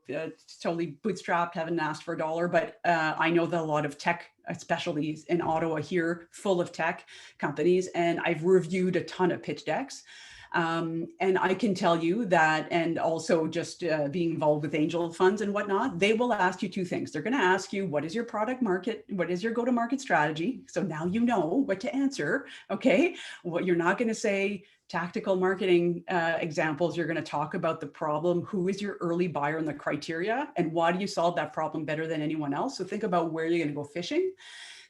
totally bootstrapped, haven't asked for a dollar, but I know that a lot of tech specialties in Ottawa here, full of tech companies, and I've reviewed a ton of pitch decks. And I can tell you that, and also just being involved with angel funds and whatnot, they will ask you two things. They're going to ask you, what is your product market? What is your go-to-market strategy? So now you know what to answer. Okay. What you're not going to say tactical marketing examples. You're going to talk about the problem. Who is your early buyer and the criteria? And why do you solve that problem better than anyone else? So think about where you're going to go fishing.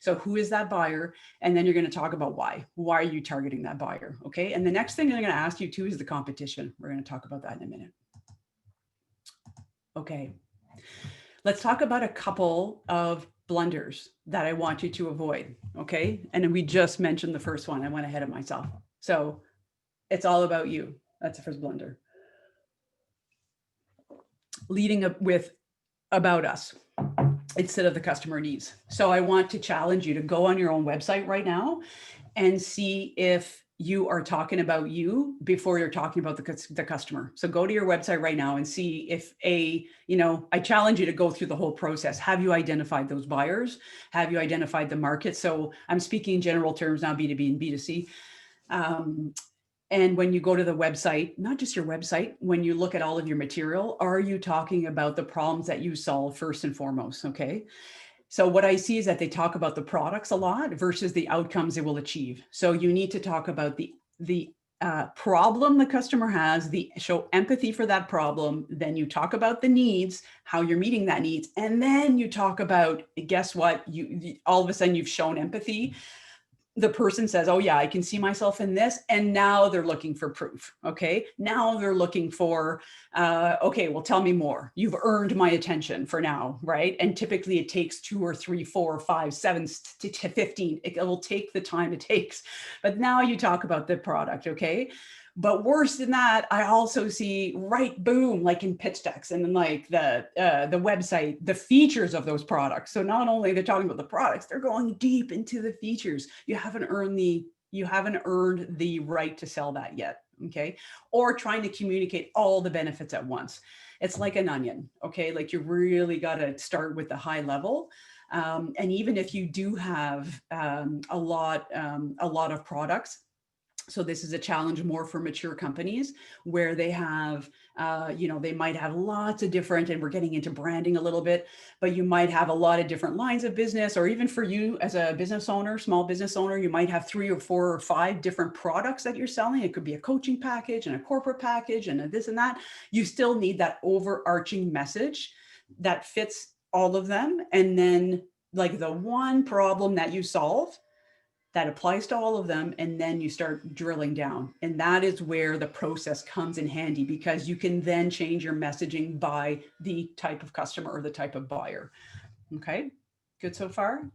So who is that buyer? And then you're going to talk about why. Why are you targeting that buyer? Okay. And the next thing they're going to ask you too is the competition. We're going to talk about that in a minute. Okay. Let's talk about a couple of blunders that I want you to avoid. Okay. And we just mentioned the first one. I went ahead of myself. So it's all about you. That's the first blunder. Leading up with about us instead of the customer needs. So I want to challenge you to go on your own website right now and see if you are talking about you before you're talking about the customer. So go to your website right now and see if I challenge you to go through the whole process. Have you identified those buyers? Have you identified the market? So I'm speaking in general terms now, B2B and B2C. And when you go to the website, not just your website, when you look at all of your material, are you talking about the problems that you solve first and foremost? Okay. So what I see is that they talk about the products a lot versus the outcomes they will achieve. So you need to talk about the problem the customer has, show empathy for that problem. Then you talk about the needs, how you're meeting that needs. And then you talk about, guess what? All of a sudden you've shown empathy. The person says, oh yeah, I can see myself in this. And now they're looking for proof. Okay. Now they're looking for, okay, well, tell me more. You've earned my attention for now. Right. And typically it takes 2 or 3, 4, 5, 7 to 15. It will take the time it takes, but now you talk about the product. Okay. But worse than that, I also see boom, like in pitch decks and then like the website, the features of those products. So not only they're talking about the products, they're going deep into the features. You haven't earned the right to sell that yet. Okay. Or trying to communicate all the benefits at once. It's like an onion. Okay. Like you really got to start with the high level. And even if you do have a lot of products, so this is a challenge more for mature companies where they have, they might have lots of different, and we're getting into branding a little bit, but you might have a lot of different lines of business, or even for you as a business owner, small business owner, you might have 3 or 4 or 5 different products that you're selling. It could be a coaching package and a corporate package and a this and that. You still need that overarching message that fits all of them. And then like the one problem that you solve that applies to all of them. And then you start drilling down. And that is where the process comes in handy, because you can then change your messaging by the type of customer or the type of buyer. Okay, good so far?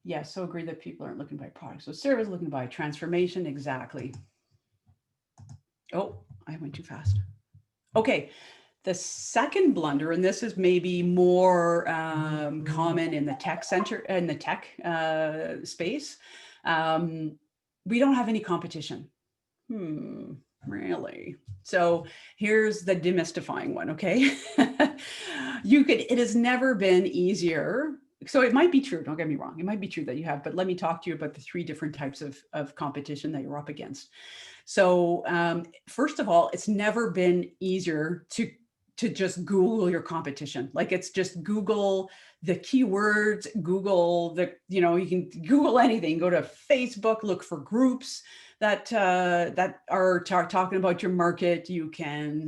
Yeah, so agree that people aren't looking to buy products. So service, looking to buy transformation, exactly. Oh, I went too fast. Okay. The second blunder, and this is maybe more common in the tech space, we don't have any competition. Really? So here's the demystifying one. Okay, it has never been easier. So it might be true. Don't get me wrong. It might be true that you have, but let me talk to you about the 3 different types of competition that you're up against. So first of all, it's never been easier to just Google your competition. Like it's just Google the keywords, Google you can Google anything, go to Facebook, look for groups that are talking about your market. You can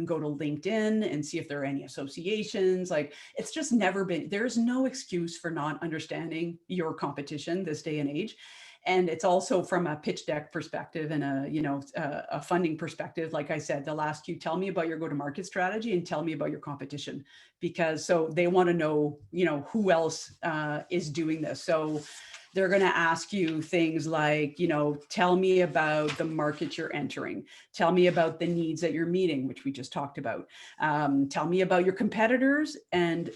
go to LinkedIn and see if there are any associations. Like it's just never been, there's no excuse for not understanding your competition this day and age. And it's also from a pitch deck perspective and a funding perspective. Like I said, they'll ask you, tell me about your go-to-market strategy and tell me about your competition, because so they want to know, who else is doing this. So, They're going to ask you things like, tell me about the market you're entering. Tell me about the needs that you're meeting, which we just talked about. Tell me about your competitors. And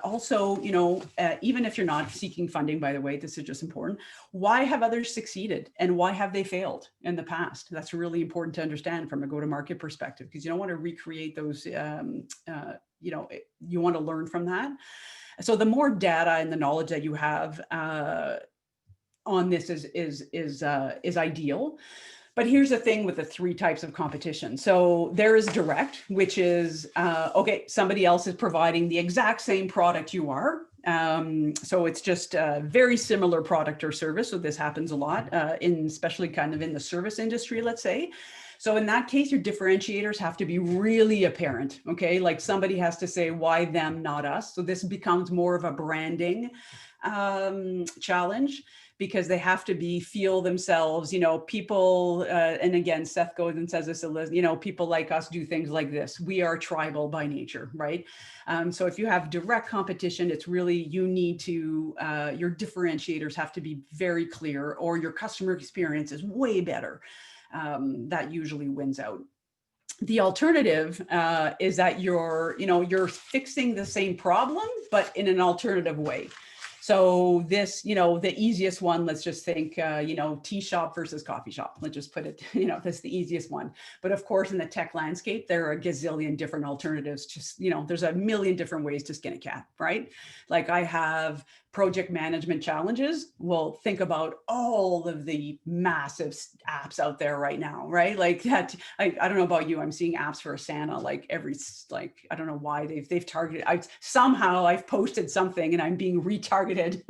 also, even if you're not seeking funding, by the way, this is just important. Why have others succeeded and why have they failed in the past? That's really important to understand from a go-to-market perspective, because you don't want to recreate those, you want to learn from that. So the more data and the knowledge that you have on this is ideal. But here's the thing with the three types of competition. So there is direct, which is, somebody else is providing the exact same product you are. So it's just a very similar product or service. So this happens a lot, especially kind of in the service industry, let's say. So in that case, your differentiators have to be really apparent, okay? Like somebody has to say, why them, not us? So this becomes more of a branding challenge, because they have to feel themselves, people, and again, Seth goes and says this, people like us do things like this. We are tribal by nature, right? So if you have direct competition, it's really, you need to, your differentiators have to be very clear, or your customer experience is way better. That usually wins out. The alternative is that you're fixing the same problem, but in an alternative way. So this, the easiest one, let's just think, tea shop versus coffee shop. Let's just put it, that's the easiest one. But of course, in the tech landscape, there are a gazillion different alternatives. Just, there's a million different ways to skin a cat, right? Like I have project management challenges. Well, think about all of the massive apps out there right now, right? Like that, I don't know about you, I'm seeing apps for Asana, I don't know why they've targeted, somehow I've posted something and I'm being retargeted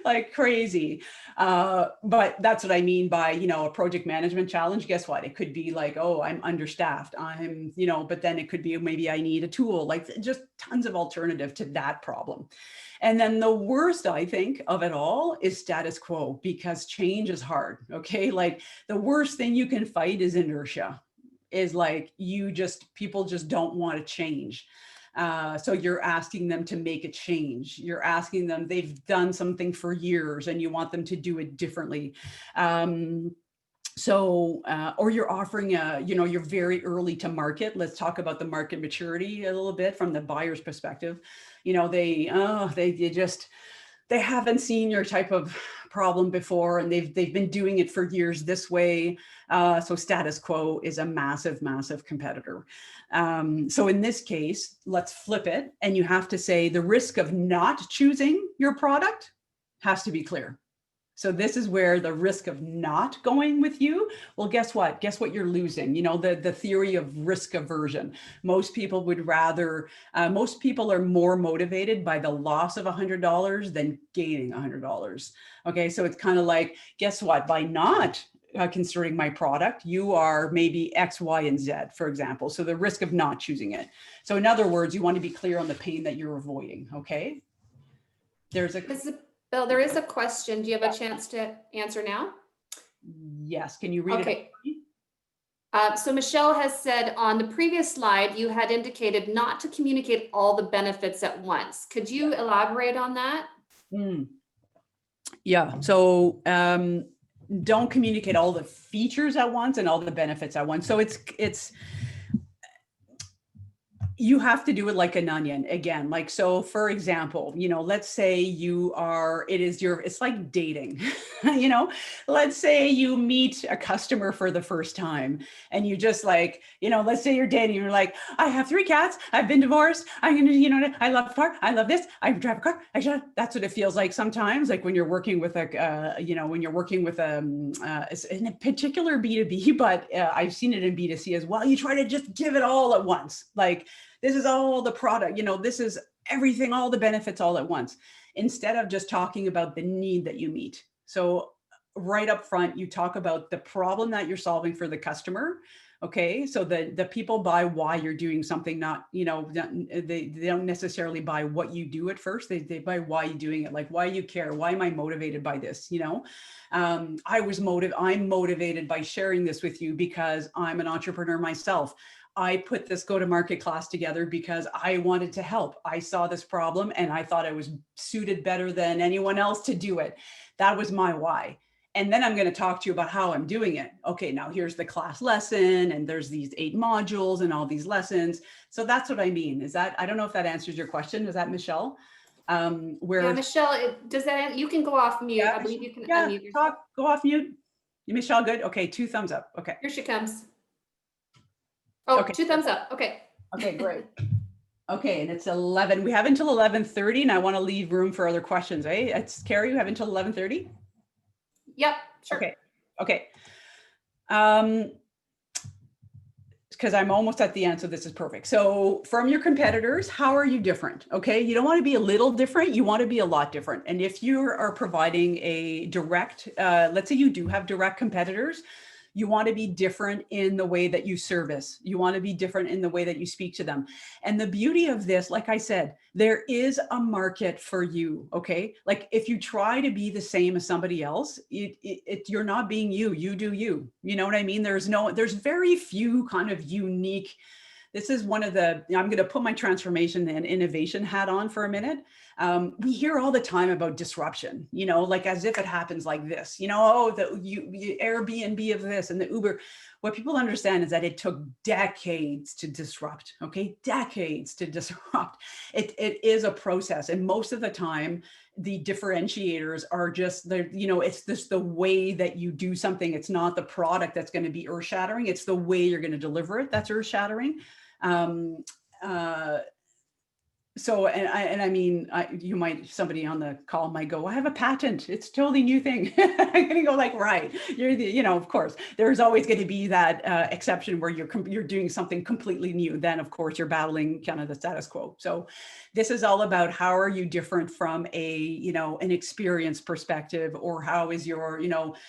like crazy. But that's what I mean by, a project management challenge. Guess what? It could be like, oh, I'm understaffed. But then it could be maybe I need a tool, like just tons of alternative to that problem. And then the worst, I think, of it all is status quo, because change is hard. Okay. Like the worst thing you can fight is inertia, is like people just don't want to change. So you're asking them to make a change. You're asking them, they've done something for years and you want them to do it differently. Or you're offering you're very early to market. Let's talk about the market maturity a little bit from the buyer's perspective. They haven't seen your type of problem before, and they've been doing it for years this way. So status quo is a massive, massive competitor. So in this case, let's flip it, and you have to say the risk of not choosing your product has to be clear. So this is where the risk of not going with you, well, guess what? Guess what you're losing? The theory of risk aversion. Most people are more motivated by the loss of $100 than gaining $100. Okay, so it's kind of like, guess what? By not considering my product, you are maybe X, Y, and Z, for example. So the risk of not choosing it. So in other words, you want to be clear on the pain that you're avoiding, okay? Isabelle, there is a question. Do you have a chance to answer now? Yes. Can you read it? So Michelle has said on the previous slide, you had indicated not to communicate all the benefits at once. Could you elaborate on that? Yeah. So don't communicate all the features at once and all the benefits at once. So it's you have to do it like an onion again. Like, so for example, let's say it's like dating, let's say you meet a customer for the first time and you just like, let's say you're dating, you're like, I have 3 cats. I've been divorced. I'm going to, I love a car. I love this. I drive a car. That's what it feels like sometimes. Like when you're working with in a particular B2B, but I've seen it in B2C as well. You try to just give it all at once. Like, this is all the product, this is everything, all the benefits all at once, instead of just talking about the need that you meet. So right up front, you talk about the problem that you're solving for the customer. Okay, so the people buy why you're doing something, not, they don't necessarily buy what you do at first. They buy why you're doing it. Like, why you care? Why am I motivated by this? I'm motivated by sharing this with you because I'm an entrepreneur myself. I put this go-to-market class together because I wanted to help. I saw this problem and I thought I was suited better than anyone else to do it. That was my why. And then I'm going to talk to you about how I'm doing it. Okay, now here's the class lesson, and there's these 8 modules and all these lessons. So that's what I mean. I don't know if that answers your question. Is that Michelle? Yeah, Michelle, does that, you can go off mute. Yeah, I believe you can yeah, unmute yourself. go off mute. Michelle, good. Okay, 2 thumbs up. Okay. Here she comes. Oh, Okay. 2 thumbs up. Okay. Okay, great. Okay, and it's 11. We have until 11:30, and I want to leave room for other questions. It's Carrie. You have until 11:30. Yep, sure. Okay. Because I'm almost at the end, so this is perfect. So from your competitors, how are you different? Okay, you don't want to be a little different, you want to be a lot different. And if you are providing a direct, let's say you do have direct competitors, you want to be different in the way that you service. You want to be different in the way that you speak to them. And the beauty of this, like I said, there is a market for you, okay? Like if you try to be the same as somebody else, you're not being you, you do you. You know what I mean? There's very few kind of unique. This is one of the, I'm going to put my transformation and innovation hat on for a minute. We hear all the time about disruption, like as if it happens like this, the Airbnb of this and the Uber. What people understand is that it took decades to disrupt, okay? Decades to disrupt. It is a process. And most of the time, the differentiators are just it's just the way that you do something. It's not the product that's going to be earth shattering. It's the way you're going to deliver it that's earth shattering. So, and I mean, somebody on the call might go, I have a patent. It's a totally new thing. I'm going to go like, right. Of course, there's always going to be that exception where you're doing something completely new. Then, of course, you're battling kind of the status quo. So this is all about how are you different from an experience perspective, or how is your,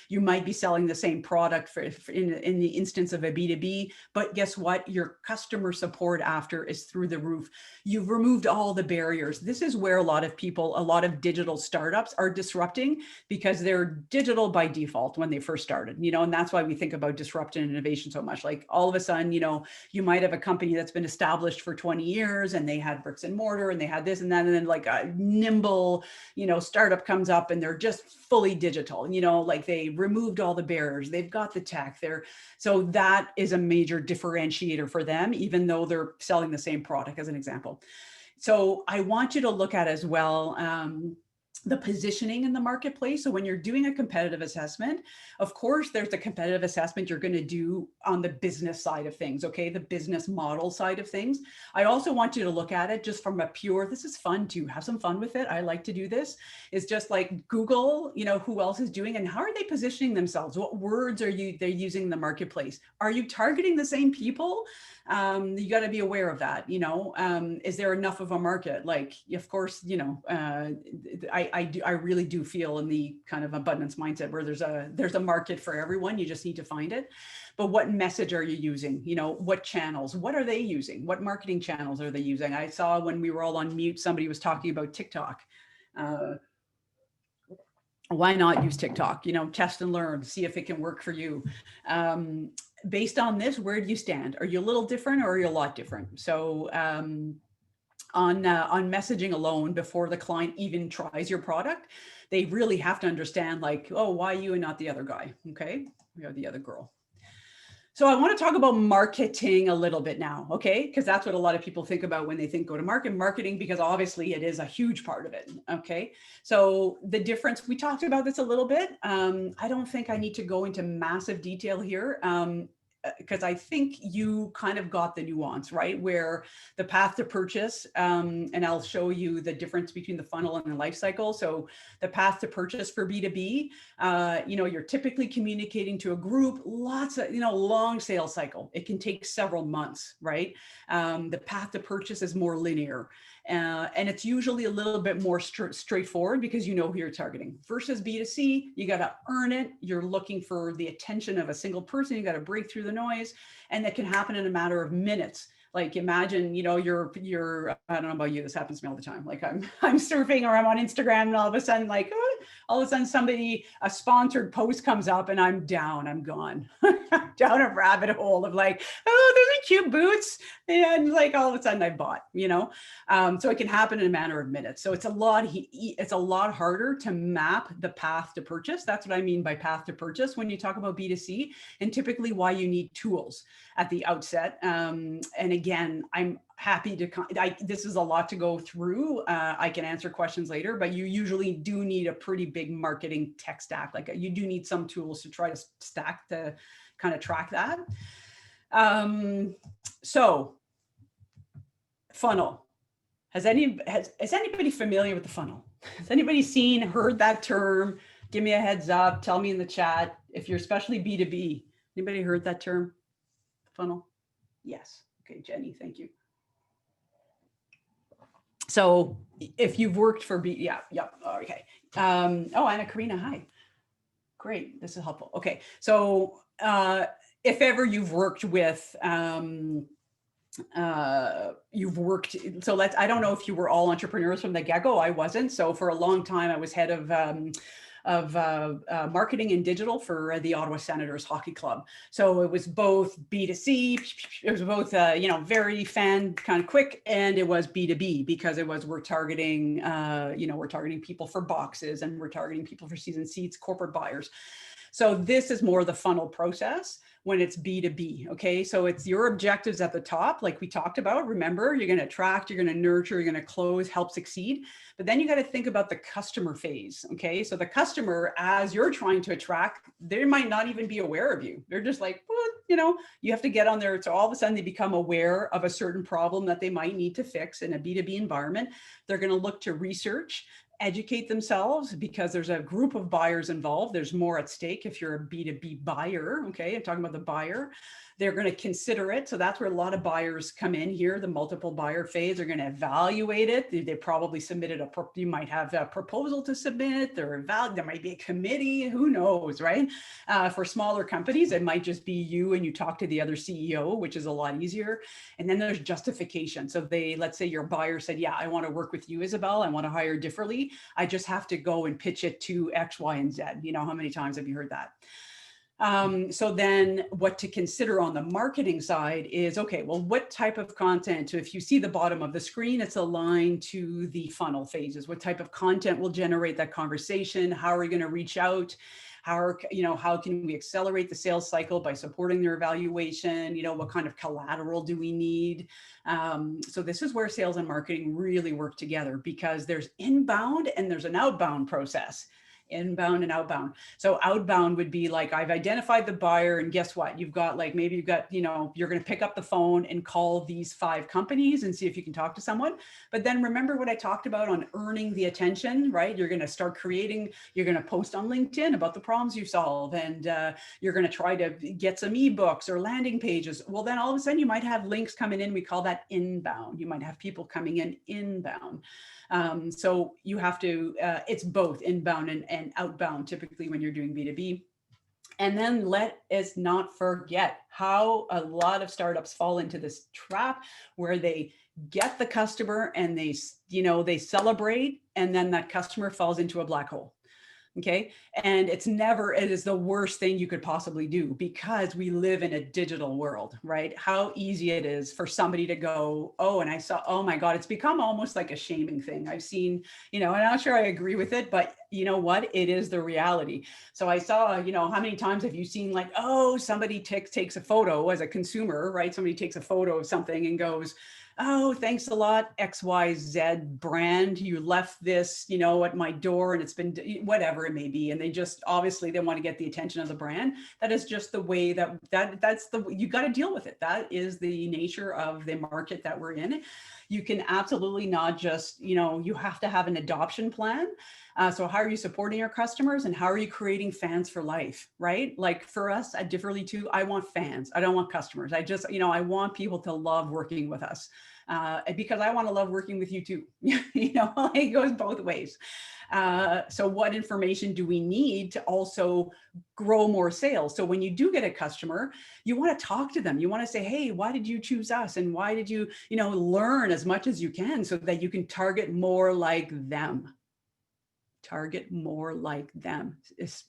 you might be selling the same product in the instance of a B2B, but guess what? Your customer support after is through the roof. You've removed all the barriers. This is where a lot of digital startups are disrupting, because they're digital by default when they first started, and that's why we think about disruption and innovation so much. Like all of a sudden, you might have a company that's been established for 20 years and they had bricks and mortar and they had this and that, and then like a nimble, startup comes up and they're just fully digital, like they removed all the barriers, they've got the tech there. So that is a major differentiator for them, even though they're selling the same product, as an example. So I want you to look at as well, the positioning in the marketplace. So when you're doing a competitive assessment, of course, there's the competitive assessment you're going to do on the business side of things, okay? The business model side of things. I also want you to look at it just from a pure, this is fun to have some fun with it. I like to do this. It's just like Google, who else is doing and how are they positioning themselves? What words they're using in the marketplace? Are you targeting the same people? You got to be aware of that. Is there enough of a market? Like, of course, I really do feel in the kind of abundance mindset where there's a market for everyone. You just need to find it. But what message are you using? What channels? What are they using? What marketing channels are they using? I saw when we were all on mute, somebody was talking about TikTok. Why not use TikTok? Test and learn, see if it can work for you. Based on this, where do you stand? Are you a little different or are you a lot different? So on messaging alone, before the client even tries your product, they really have to understand like, oh, why you and not the other guy? Okay, or the other girl. So I want to talk about marketing a little bit now, okay? Because that's what a lot of people think about when they think go-to-market marketing, because obviously it is a huge part of it, okay? So the difference, we talked about this a little bit. I don't think I need to go into massive detail here. Because I think you kind of got the nuance, right? Where the path to purchase, and I'll show you the difference between the funnel and the life cycle. So the path to purchase for B2B, you're typically communicating to a group, lots of, long sales cycle. It can take several months, right? The path to purchase is more linear. And it's usually a little bit more straightforward because you know who you're targeting. Versus B2C, you got to earn it. You're looking for the attention of a single person. You got to break through them. the noise, and that can happen in a matter of minutes. Like imagine, you're, I don't know about you, this happens to me all the time. Like I'm surfing or I'm on Instagram and all of a sudden a sponsored post comes up and I'm down, I'm gone, down a rabbit hole of like, oh, those are cute boots. And like all of a sudden I bought, so it can happen in a matter of minutes. So it's a lot harder to map the path to purchase. That's what I mean by path to purchase when you talk about B2C, and typically why you need tools at the outset. And again, I'm happy to, this is a lot to go through. I can answer questions later, but you usually do need a pretty big marketing tech stack. Like you do need some tools to try to stack to kind of track that. So funnel. Is anybody familiar with the funnel? Has anybody heard that term? Give me a heads up. Tell me in the chat if you're especially B2B. Anybody heard that term? Funnel? Yes. Okay, Jenny, thank you. So if you've worked for okay. Oh, Anna Karina, hi. Great, this is helpful. Okay, so if ever you've worked with, I don't know if you were all entrepreneurs from the get-go. I wasn't. So for a long time, I was head of marketing and digital for the Ottawa Senators Hockey Club. So it was both B2C, it was both, very fan kind of quick, and it was B2B because we're targeting people for boxes, and we're targeting people for season seats, corporate buyers. So this is more the funnel process when it's B2B, okay? So it's your objectives at the top, like we talked about. Remember, you're gonna attract, you're gonna nurture, you're gonna close, help succeed. But then you gotta think about the customer phase, okay? So the customer, as you're trying to attract, they might not even be aware of you. They're just like, well, you have to get on there. So all of a sudden they become aware of a certain problem that they might need to fix in a B2B environment. They're gonna look to research, educate themselves, because there's a group of buyers involved. There's more at stake if you're a B2B buyer, okay? I'm talking about the buyer. They're going to consider it. So that's where a lot of buyers come in here, the multiple buyer phase. They're going to evaluate it. They probably submitted you might have a proposal to submit, there might be a committee, who knows, right? For smaller companies, it might just be you and you talk to the other CEO, which is a lot easier. And then there's justification. So let's say your buyer said, yeah, I want to work with you, Isabelle. I want to hire differently. I just have to go and pitch it to X, Y, and Z. How many times have you heard that? So then what to consider on the marketing side is, okay, well, what type of content? So if you see the bottom of the screen, it's aligned to the funnel phases. What type of content will generate that conversation? How are we going to reach out? How can we accelerate the sales cycle by supporting their evaluation? What kind of collateral do we need? So this is where sales and marketing really work together, because there's inbound and there's an outbound process. Inbound and outbound. So outbound would be like, I've identified the buyer, and guess what? You're going to pick up the phone and call these 5 companies and see if you can talk to someone. But then remember what I talked about on earning the attention, right? You're going to start you're going to post on LinkedIn about the problems you solve, and you're going to try to get some ebooks or landing pages. Well, then all of a sudden you might have links coming in. We call that inbound. You might have people coming in inbound. So you have to, it's both inbound and outbound typically when you're doing B2B. And then let us not forget how a lot of startups fall into this trap where they get the customer and they celebrate, and then that customer falls into a black hole. Okay. And it is the worst thing you could possibly do, because we live in a digital world, right? How easy it is for somebody to go, oh my God, it's become almost like a shaming thing. I've seen, I'm not sure I agree with it, but you know what? It is the reality. So I saw, how many times have you seen like, oh, somebody takes a photo as a consumer, right? Somebody takes a photo of something and goes, oh, thanks a lot, XYZ brand. You left this, at my door, and it's been whatever it may be. And they just, obviously they want to get the attention of the brand. That is just the way you got to deal with it. That is the nature of the market that we're in. You can absolutely not just, you have to have an adoption plan. So how are you supporting your customers, and how are you creating fans for life, right? Like for us at Differently Too, I want fans. I don't want customers. I just, I want people to love working with us, because I want to love working with you too. It goes both ways. So what information do we need to also grow more sales? So when you do get a customer, you want to talk to them. You want to say, hey, why did you choose us? And why did you, learn as much as you can so that you can target more like them. Target more like them. It's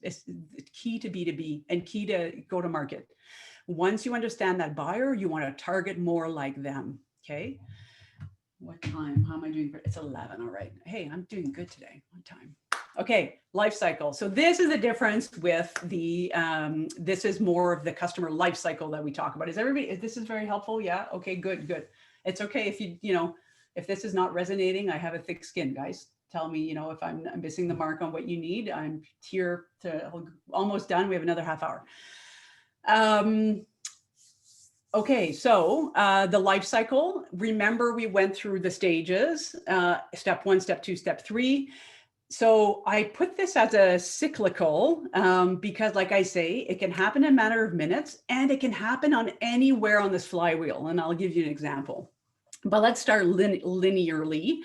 key to B2B and key to go to market. Once you understand that buyer, you want to target more like them. Okay. What time? How am I doing? It's 11. All right. Hey, I'm doing good today. What time? Okay. Life cycle. So this is the difference with the, this is more of the customer life cycle that we talk about. Is everybody, this is very helpful? Yeah. Okay, good, good. It's okay if if this is not resonating, I have a thick skin, guys. Tell me, if I'm missing the mark on what you need. I'm here to almost done. We have another half hour. Okay, so the life cycle, remember we went through the stages, step 1, step 2, step 3. So I put this as a cyclical because like I say, it can happen in a matter of minutes and it can happen on anywhere on this flywheel. And I'll give you an example, but let's start linearly.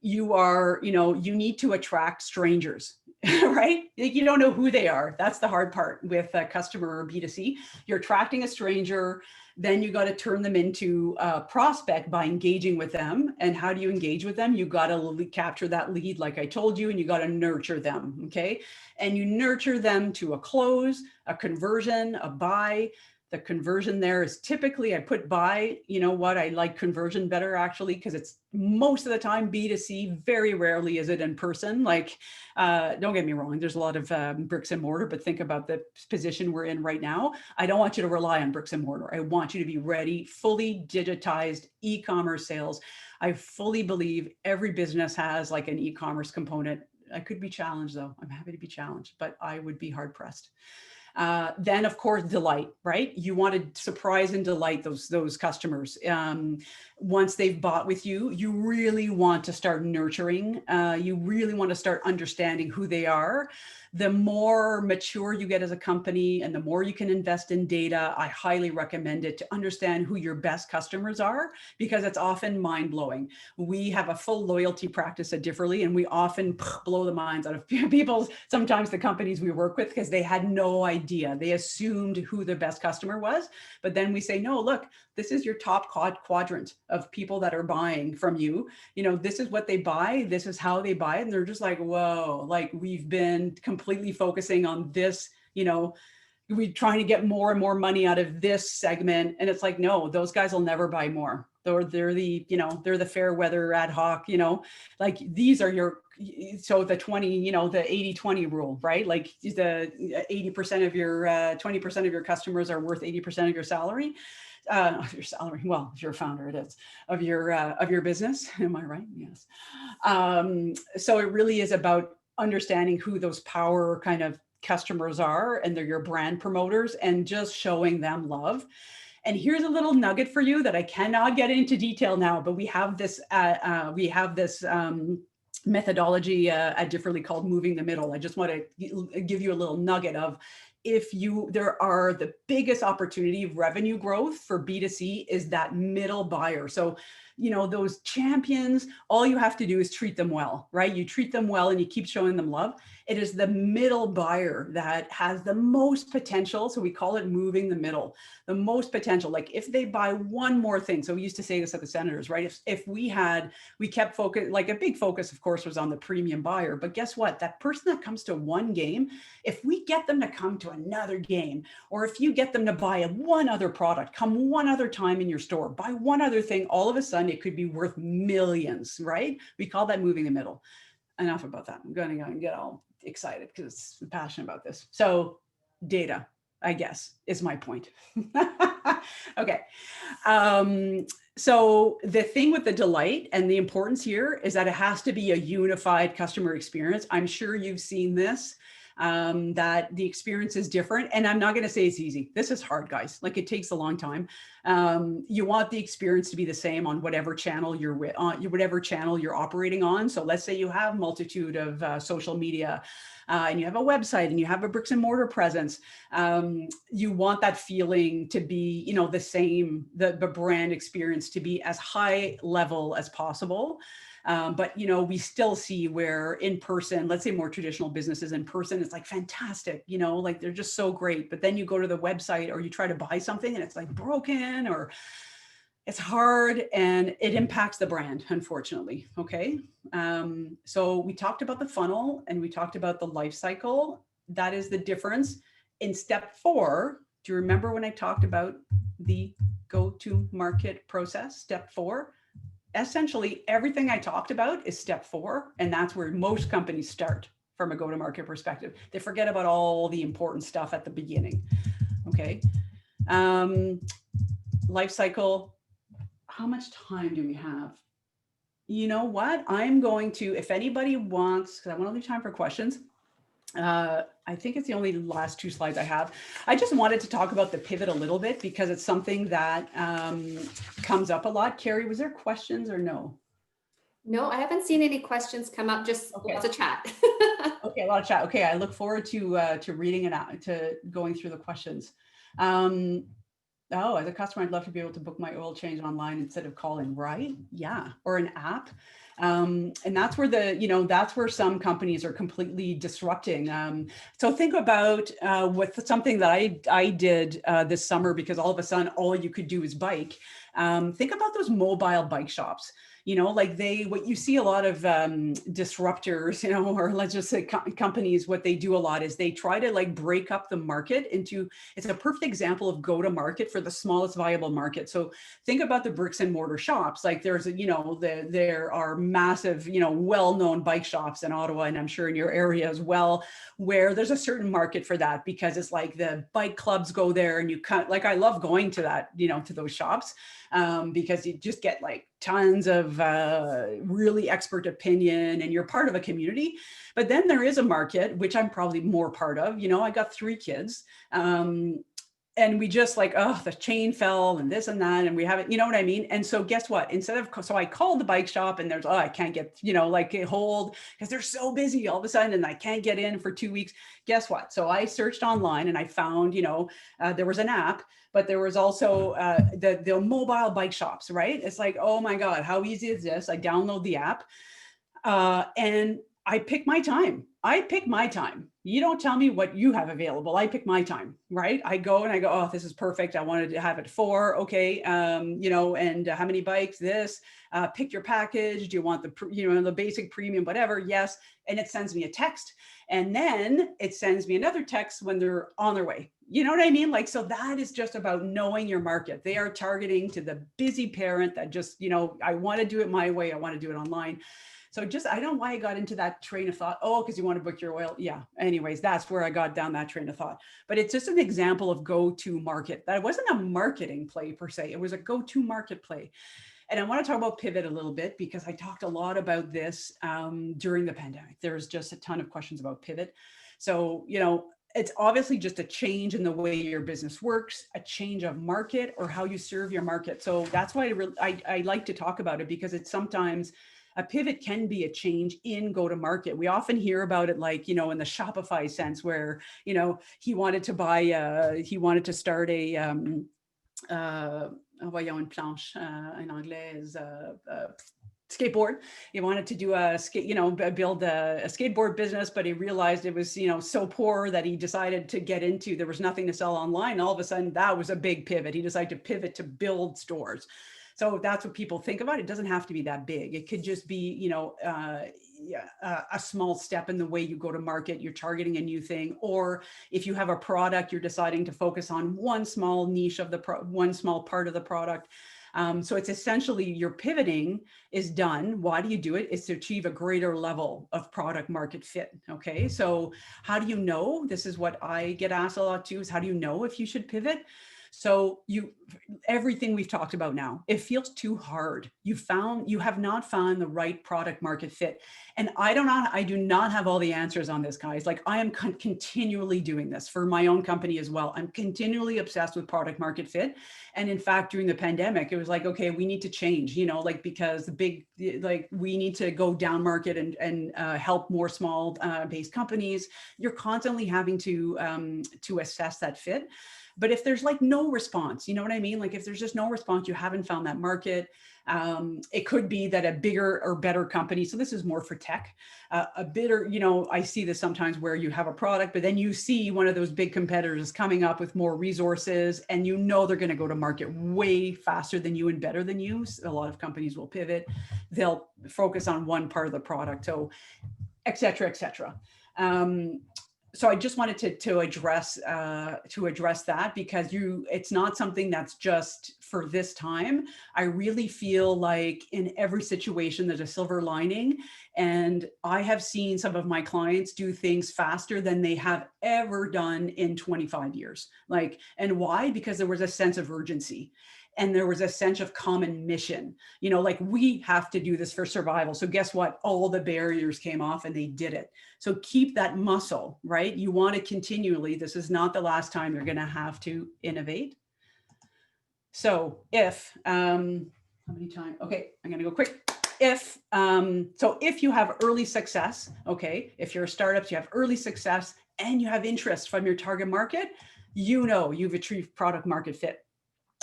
You are, you need to attract strangers, right? You don't know who they are. That's the hard part with a customer or B2C. You're attracting a stranger, then you got to turn them into a prospect by engaging with them. And how do you engage with them? You got to capture that lead, like I told you, and you got to nurture them, okay? And you nurture them to a close, a conversion, a buy. The conversion there is typically, I put buy, you know what, I like conversion better actually, because it's most of the time B2C, very rarely is it in person. Like, don't get me wrong, there's a lot of bricks and mortar, but think about the position we're in right now. I don't want you to rely on bricks and mortar. I want you to be ready, fully digitized e-commerce sales. I fully believe every business has like an e-commerce component. I could be challenged though. I'm happy to be challenged, but I would be hard pressed. Then of course, delight, right? You want to surprise and delight those customers. Once they've bought with you, you really want to start nurturing. You really want to start understanding who they are. The more mature you get as a company and the more you can invest in data, I highly recommend it to understand who your best customers are, because it's often mind-blowing. We have a full loyalty practice at Differly, and we often blow the minds out of people, sometimes the companies we work with, because they had no idea. They assumed who their best customer was. But then we say, no, look, this is your top quadrant of people that are buying from you. This is what they buy. This is how they buy it. And they're just like, whoa, like we've been completely focusing on this, we're trying to get more and more money out of this segment. And it's like, no, those guys will never buy more. They're the, they're the fair weather ad hoc, like these are your, so the 20, the 80-20 rule, right? Like the 80% of your, 20% of your customers are worth 80% of your salary. Your salary, well, if you're a founder, it is, of your business. Am I right? Yes. So it really is about understanding who those power kind of customers are, and they're your brand promoters, and just showing them love. And here's a little nugget for you that I cannot get into detail now, but we have this methodology at Differly called moving the middle. I just want to give you a little nugget of, there are the biggest opportunity of revenue growth for B2C is that middle buyer. So, those champions, all you have to do is treat them well, right? You treat them well and you keep showing them love. It is the middle buyer that has the most potential. So we call it moving the middle, the most potential. Like if they buy one more thing. So we used to say this at the Senators, right? If we kept focus, like a big focus, of course, was on the premium buyer, but guess what? That person that comes to one game, if we get them to come to another game, or if you get them to buy one other product, come one other time in your store, buy one other thing, all of a sudden it could be worth millions, right? We call that moving the middle. Enough about that. I'm going to get all excited because I'm passionate about this. So data, I guess, is my point. Okay. So the thing with the delight and the importance here is that it has to be a unified customer experience. I'm sure you've seen this. That the experience is different. And I'm not going to say it's easy. This is hard, guys. Like it takes a long time. You want the experience to be the same on whatever channel you're whatever channel you're operating on. So let's say you have a multitude of social media and you have a website and you have a bricks and mortar presence. You want that feeling to be, the same, the brand experience to be as high level as possible. But, you know, we still see where in person, let's say more traditional businesses in person, it's like fantastic, you know, like they're just so great. But then you go to the website or you try to buy something and it's like broken or it's hard and it impacts the brand, unfortunately. Okay. So we talked about the funnel and we talked about the life cycle. That is the difference. In step 4, do you remember when I talked about the go-to-market process? Step 4, essentially everything I talked about is step 4. And that's where most companies start from a go-to-market perspective. They forget about all the important stuff at the beginning. Okay. Life cycle. How much time do we have? You know what? I'm going to, if anybody wants, because I want to leave time for questions. I think it's the only last 2 slides I have. I just wanted to talk about the pivot a little bit because it's something that comes up a lot. Carrie, was there questions or no? No, I haven't seen any questions come up, just Okay. lots of chat. Okay, a lot of chat. Okay, I look forward to reading it out, to going through the questions. Oh, as a customer, I'd love to be able to book my oil change online instead of calling, right? Yeah, or an app. And that's where that's where some companies are completely disrupting. So think about with something that I did this summer, because all of a sudden, all you could do is bike. Think about those mobile bike shops. You know, like what you see a lot of disruptors, you know, or let's just say companies, what they do a lot is they try to like break up the market into, it's a perfect example of go to market for the smallest viable market. So think about the bricks and mortar shops. Like there's, you know, there are massive, you know, well-known bike shops in Ottawa, and I'm sure in your area as well, where there's a certain market for that because it's like the bike clubs go there and you cut, like I love going to that, you know, to those shops. Because you just get like tons of really expert opinion and you're part of a community. But then there is a market, which I'm probably more part of. You know, I got 3 kids. And we just like, oh, the chain fell and this and that. And we haven't, you know what I mean? And so guess what? So I called the bike shop and there's, oh, I can't get, you know, like a hold because they're so busy all of a sudden and I can't get in for 2 weeks. Guess what? So I searched online and I found, you know, there was an app, but there was also the mobile bike shops, right? It's like, oh my God, how easy is this? I download the app and I pick my time. You don't tell me what you have available. I pick my time, right? I go, oh, this is perfect. I wanted to have it 4. Okay. You know, and how many bikes, this, pick your package. Do you want the basic premium, whatever? Yes. And it sends me a text. And then it sends me another text when they're on their way. You know what I mean? Like, so that is just about knowing your market. They are targeting to the busy parent that just, you know, I want to do it my way. I want to do it online. So just, I don't know why I got into that train of thought. Oh, because you want to book your oil. Yeah. Anyways, that's where I got down that train of thought. But it's just an example of go-to market. That wasn't a marketing play per se. It was a go-to market play. And I want to talk about pivot a little bit because I talked a lot about this during the pandemic. There's just a ton of questions about pivot. So, you know, it's obviously just a change in the way your business works, a change of market or how you serve your market. So that's why I like to talk about it, because it's sometimes a pivot can be a change in go to market. We often hear about it like, you know, in the Shopify sense where, you know, he wanted to start a, voyons une planche en anglais is skateboard. He wanted to do build a skateboard business, but he realized it was, you know, so poor that he decided to get into, there was nothing to sell online. All of a sudden that was a big pivot. He decided to pivot to build stores. So that's what people think about. It doesn't have to be that big. It could just be, you know, a small step in the way you go to market. You're targeting a new thing, or if you have a product, you're deciding to focus on one small niche of one small part of the product. So it's essentially your pivoting is done. Why do you do it? It's to achieve a greater level of product market fit. Okay. So how do you know? This is what I get asked a lot too, is how do you know if you should pivot? So everything we've talked about now, it feels too hard. You have not found the right product market fit. And I do not have all the answers on this, guys. Like I am continually doing this for my own company as well. I'm continually obsessed with product market fit. And in fact, during the pandemic, it was like, okay, we need to change, you know, like, because we need to go down market and help more small based companies. You're constantly having to assess that fit. But if there's like no response, you know what I mean? Like if there's just no response, you haven't found that market. It could be that a bigger or better company, so this is more for tech, a bigger, you know, I see this sometimes where you have a product, but then you see one of those big competitors coming up with more resources and you know they're going to go to market way faster than you and better than you. A lot of companies will pivot. They'll focus on one part of the product, so et cetera, et cetera. So I just wanted to address that, because it's not something that's just for this time. I really feel like in every situation there's a silver lining, and I have seen some of my clients do things faster than they have ever done in 25 years. And why? Because there was a sense of urgency. And there was a sense of common mission, you know, like we have to do this for survival. So guess what? All the barriers came off and they did it. So keep that muscle, right? You want to continually, this is not the last time you're going to have to innovate. So if, how many times? Okay, I'm going to go quick. So if you have early success, okay, if you're a startup, you have early success and you have interest from your target market, you know, you've achieved product market fit.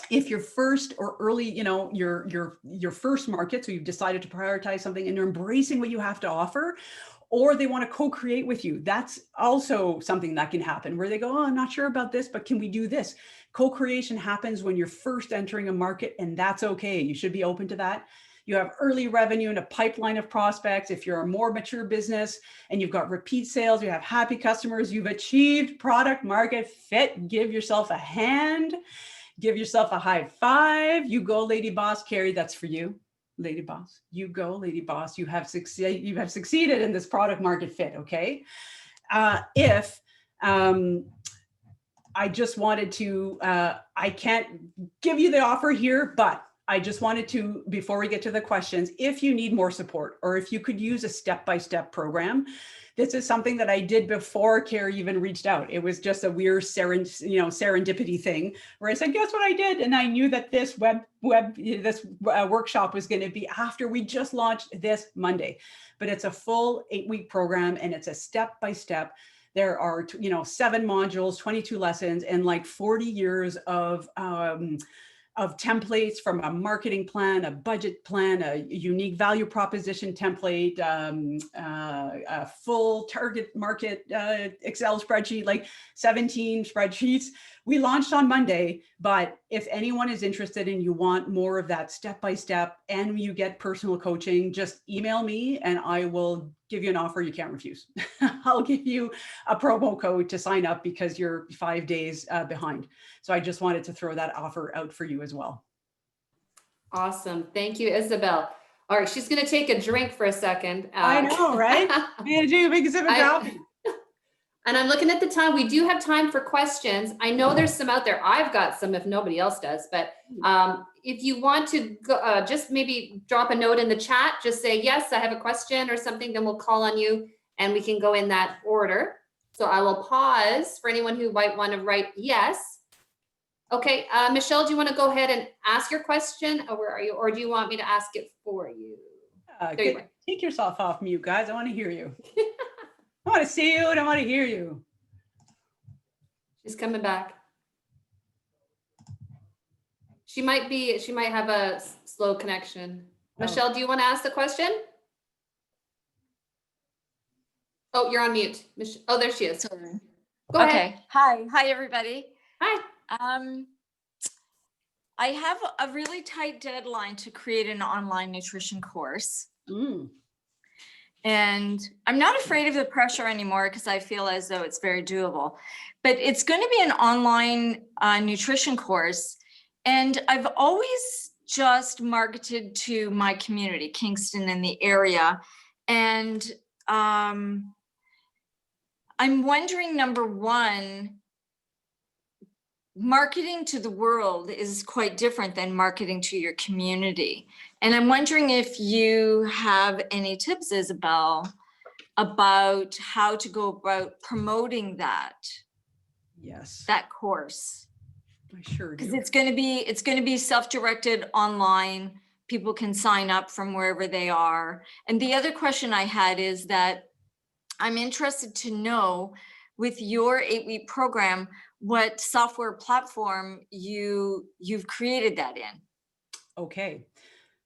If you're first or early, you know, your first market, so you've decided to prioritize something and you're embracing what you have to offer, or they want to co-create with you, that's also something that can happen where they go, oh, I'm not sure about this, but can we do this? Co-creation happens when you're first entering a market, and that's okay. You should be open to that. You have early revenue and a pipeline of prospects. If you're a more mature business and you've got repeat sales, you have happy customers, you've achieved product market fit, give yourself a hand. Give yourself a high five. You go, Lady Boss. Carrie, that's for you. Lady Boss. You go, Lady Boss. You have succeeded in this product market fit, okay? I just wanted to, I can't give you the offer here, but I just wanted to, before we get to the questions, if you need more support or if you could use a step-by-step program, this is something that I did before Carrie even reached out. It was just a weird serendipity thing where I said, guess what I did? And I knew that this workshop was going to be after we just launched this Monday, but it's a full 8-week program and it's a step-by-step. There are, 7 modules, 22 lessons, and like 40 years of templates, from a marketing plan, a budget plan, a unique value proposition template, a full target market Excel spreadsheet, like 17 spreadsheets. We launched on Monday, but if anyone is interested and you want more of that step-by-step and you get personal coaching, just email me and I will give you an offer you can't refuse. I'll give you a promo code to sign up because you're 5 days behind. So I just wanted to throw that offer out for you as well. Awesome. Thank you, Isabelle. All right, she's going to take a drink for a second. I know, right? I'm going to do a big sip of coffee. And I'm looking at the time. We do have time for questions. I know there's some out there. I've got some if nobody else does, but if you want to go, just maybe drop a note in the chat, just say, yes, I have a question or something, then we'll call on you and we can go in that order. So I will pause for anyone who might want to write yes. Okay, Michelle, do you want to go ahead and ask your question? Or where are you? Or do you want me to ask it for you? Take yourself off mute, guys. I want to hear you. I want to see you and I want to hear you. She's coming back. She might have a slow connection. Michelle, do you want to ask the question? Oh, you're on mute. Oh, there she is. Sorry. Go ahead. Okay. Hi, everybody. Hi. I have a really tight deadline to create an online nutrition course. And I'm not afraid of the pressure anymore because I feel as though it's very doable. But it's going to be an online nutrition course. And I've always just marketed to my community, Kingston and the area. And I'm wondering, number one, marketing to the world is quite different than marketing to your community. And I'm wondering if you have any tips, Isabelle, about how to go about promoting that. Yes. That course. I sure do. Because it's going to be self-directed online. People can sign up from wherever they are. And the other question I had is that I'm interested to know, with your 8-week program, what software platform you've created that in. Okay.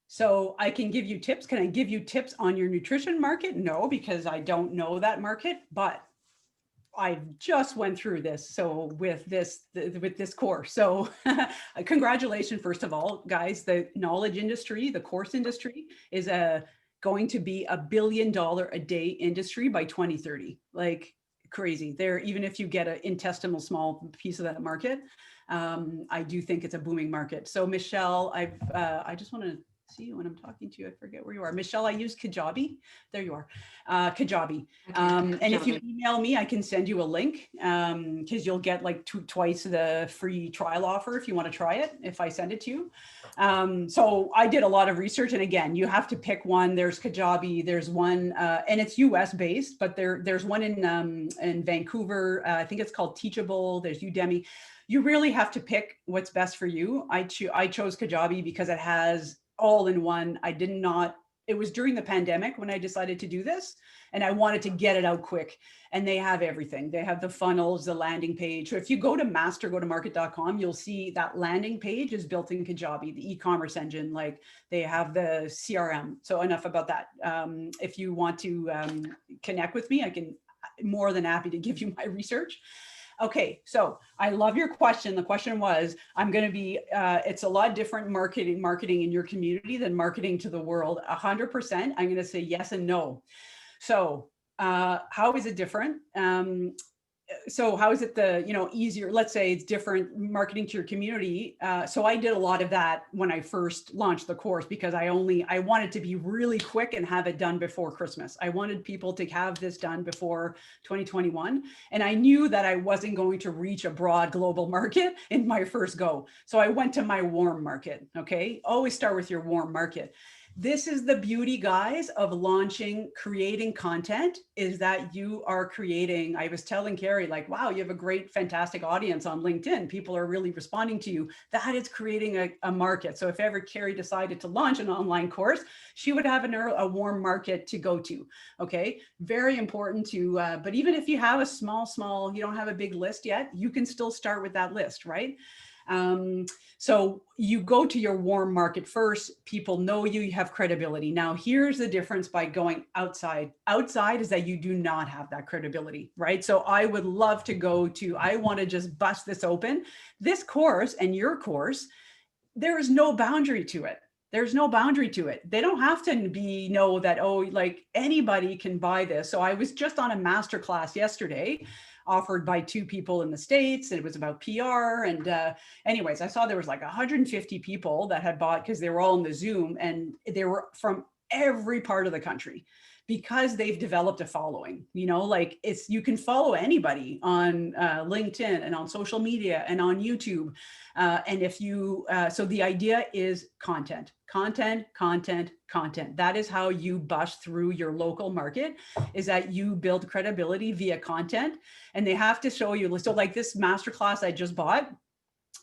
So I can give you tips. Can I give you tips on your nutrition market? No, because I don't know that market, but I just went through this. So with this course. So congratulations, first of all, guys. The knowledge industry, the course industry is going to be $1 billion a day industry by 2030. Like crazy. There, even if you get an intestinal small piece of that market, I do think it's a booming market. So Michelle, I just want to see you when I'm talking to you. I forget where you are. Michelle, I use Kajabi. There you are. Kajabi. And if you email me, I can send you a link because you'll get like twice the free trial offer if you want to try it, if I send it to you. So I did a lot of research. And again, you have to pick one. There's Kajabi, there's one, and it's US based, but there's one in Vancouver. I think it's called Teachable. There's Udemy. You really have to pick what's best for you. I chose Kajabi because it has all in one. It was during the pandemic when I decided to do this, and I wanted to get it out quick. And they have everything. They have the funnels, the landing page. So if you go to gotomarket.com, you'll see that landing page is built in Kajabi, the e-commerce engine. Like they have the CRM. So enough about that. If you want to connect with me, I can more than happy to give you my research. Okay, so I love your question. The question was, I'm going to be, it's a lot different marketing in your community than marketing to the world. 100%, I'm going to say yes and no. So how is it different? So how is it easier? Let's say it's different marketing to your community. So I did a lot of that when I first launched the course because I wanted to be really quick and have it done before Christmas. I wanted people to have this done before 2021. And I knew that I wasn't going to reach a broad global market in my first go. So I went to my warm market. Okay. Always start with your warm market. This is the beauty, guys, of creating content, is that you are creating. I was telling Carrie, like, wow, you have a great, fantastic audience on LinkedIn. People are really responding to you. That is creating a market. So if ever Carrie decided to launch an online course, she would have a warm market to go to. Okay. Very important to, but even if you have a small, you don't have a big list yet, you can still start with that list, right? So you go to your warm market first. People know you have credibility. Now, here's the difference by going outside. Outside is that you do not have that credibility, right? So I would love to I want to just bust this open. This course and your course, there is no boundary to it. There's no boundary to it. They don't have to know that, oh, like anybody can buy this. So I was just on a masterclass yesterday offered by 2 people in the States. It was about PR. And anyways, I saw there was like 150 people that had bought because they were all in the Zoom, and they were from every part of the country because they've developed a following. Like you can follow anybody on LinkedIn and on social media and on YouTube. And if you, so the idea is content. That is how you bust through your local market, is that you build credibility via content. And they have to show you. So like this masterclass I just bought,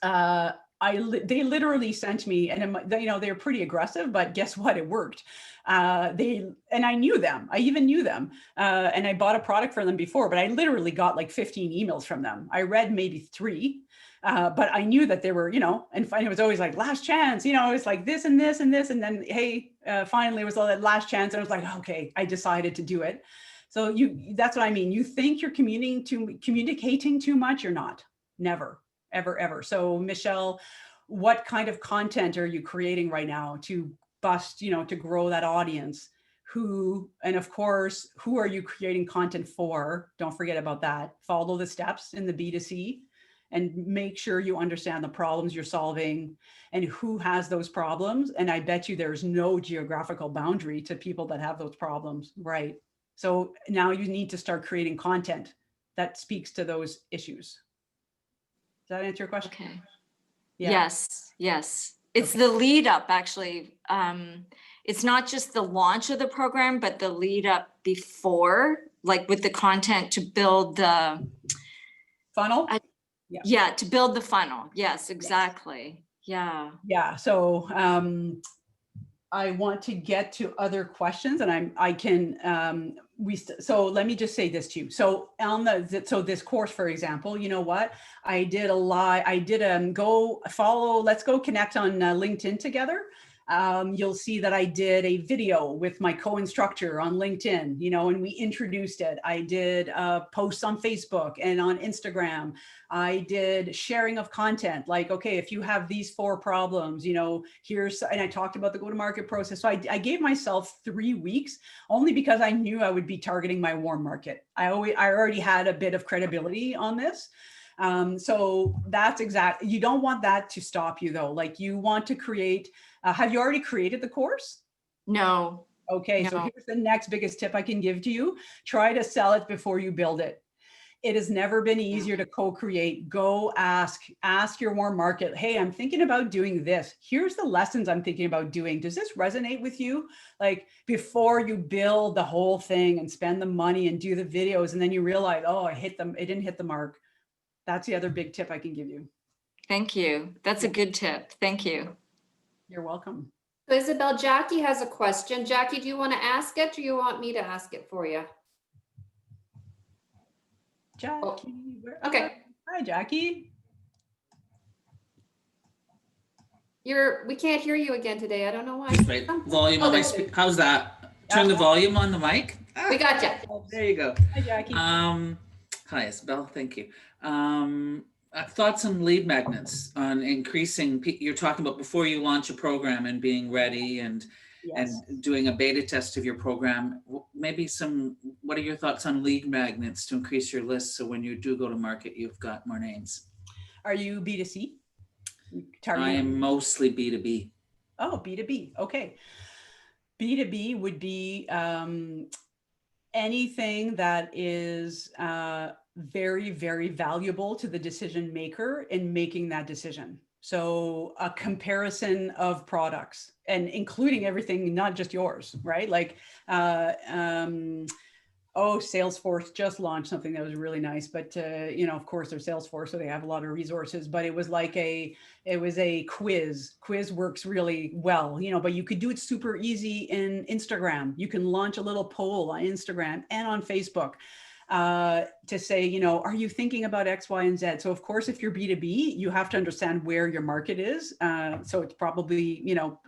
they literally sent me, and they're pretty aggressive, but guess what? It worked. And I knew them. I even knew them. And I bought a product for them before, but I literally got like 15 emails from them. I read maybe 3. But I knew that they were, and it was always like last chance, it was like this and this and this. And then, hey, finally it was all that last chance. And I was like, okay, I decided to do it. So that's what I mean. You think you're communicating too much. You're not. Never, ever, ever. So Michelle, what kind of content are you creating right now to bust, to grow that audience? And of course, who are you creating content for? Don't forget about that. Follow the steps in the B2C. And make sure you understand the problems you're solving and who has those problems. And I bet you there's no geographical boundary to people that have those problems, right? So now you need to start creating content that speaks to those issues. Does that answer your question? Okay. Yeah. Yes. It's the lead up, actually. It's not just the launch of the program, but the lead up before, like with the content to build the funnel. Yeah, to build the funnel. Yes, exactly. Yeah. Yeah. So I want to get to other questions, and I can so let me just say this to you. So on so this course, for example, you know what? I did go follow, let's go connect on LinkedIn together. You'll see that I did a video with my co-instructor on LinkedIn, you know, and we introduced it. I did posts on Facebook and on Instagram. I did sharing of content, like, okay, if you have these 4 problems, you know, and I talked about the go-to-market process. So I gave myself 3 weeks only because I knew I would be targeting my warm market. I already had a bit of credibility on this. So that's exactly, you don't want that to stop you though. Like you want to create, have you already created the course? No. Okay, so here's the next biggest tip I can give to you. Try to sell it before you build it. It has never been easier to co-create. Go ask your warm market. Hey, I'm thinking about doing this. Here's the lessons I'm thinking about doing. Does this resonate with you? Like before you build the whole thing and spend the money and do the videos, and then you realize, oh, it didn't hit the mark. That's the other big tip I can give you. Thank you. That's a good tip. Thank you. You're welcome. So Isabelle, Jackie has a question. Jackie, do you want to ask it or you want me to ask it for you? Jackie, okay. Hi, Jackie. We can't hear you again today. I don't know why. Right. Volume on my speaker. How's that? Turn the volume on the mic. We got you. There you go. Hi, Jackie. Hi, Isabelle. Thank you. Thoughts on lead magnets, on increasing, you're talking about before you launch a program and being ready and doing a beta test of your program. Maybe what are your thoughts on lead magnets to increase your list so when you do go to market, you've got more names? Are you B2C? I am mostly B2B. Oh, B2B. Okay. B2B would be anything that is very, very valuable to the decision maker in making that decision. So a comparison of products and including everything, not just yours, right? Like, Salesforce just launched something that was really nice, but you know, of course they're Salesforce, so they have a lot of resources, but it was like a quiz. Quiz works really well, you know, but you could do it super easy in Instagram. You can launch a little poll on Instagram and on Facebook to say, you know, are you thinking about X, Y, and Z? So of course, if you're B2B, you have to understand where your market is. So it's probably, you know,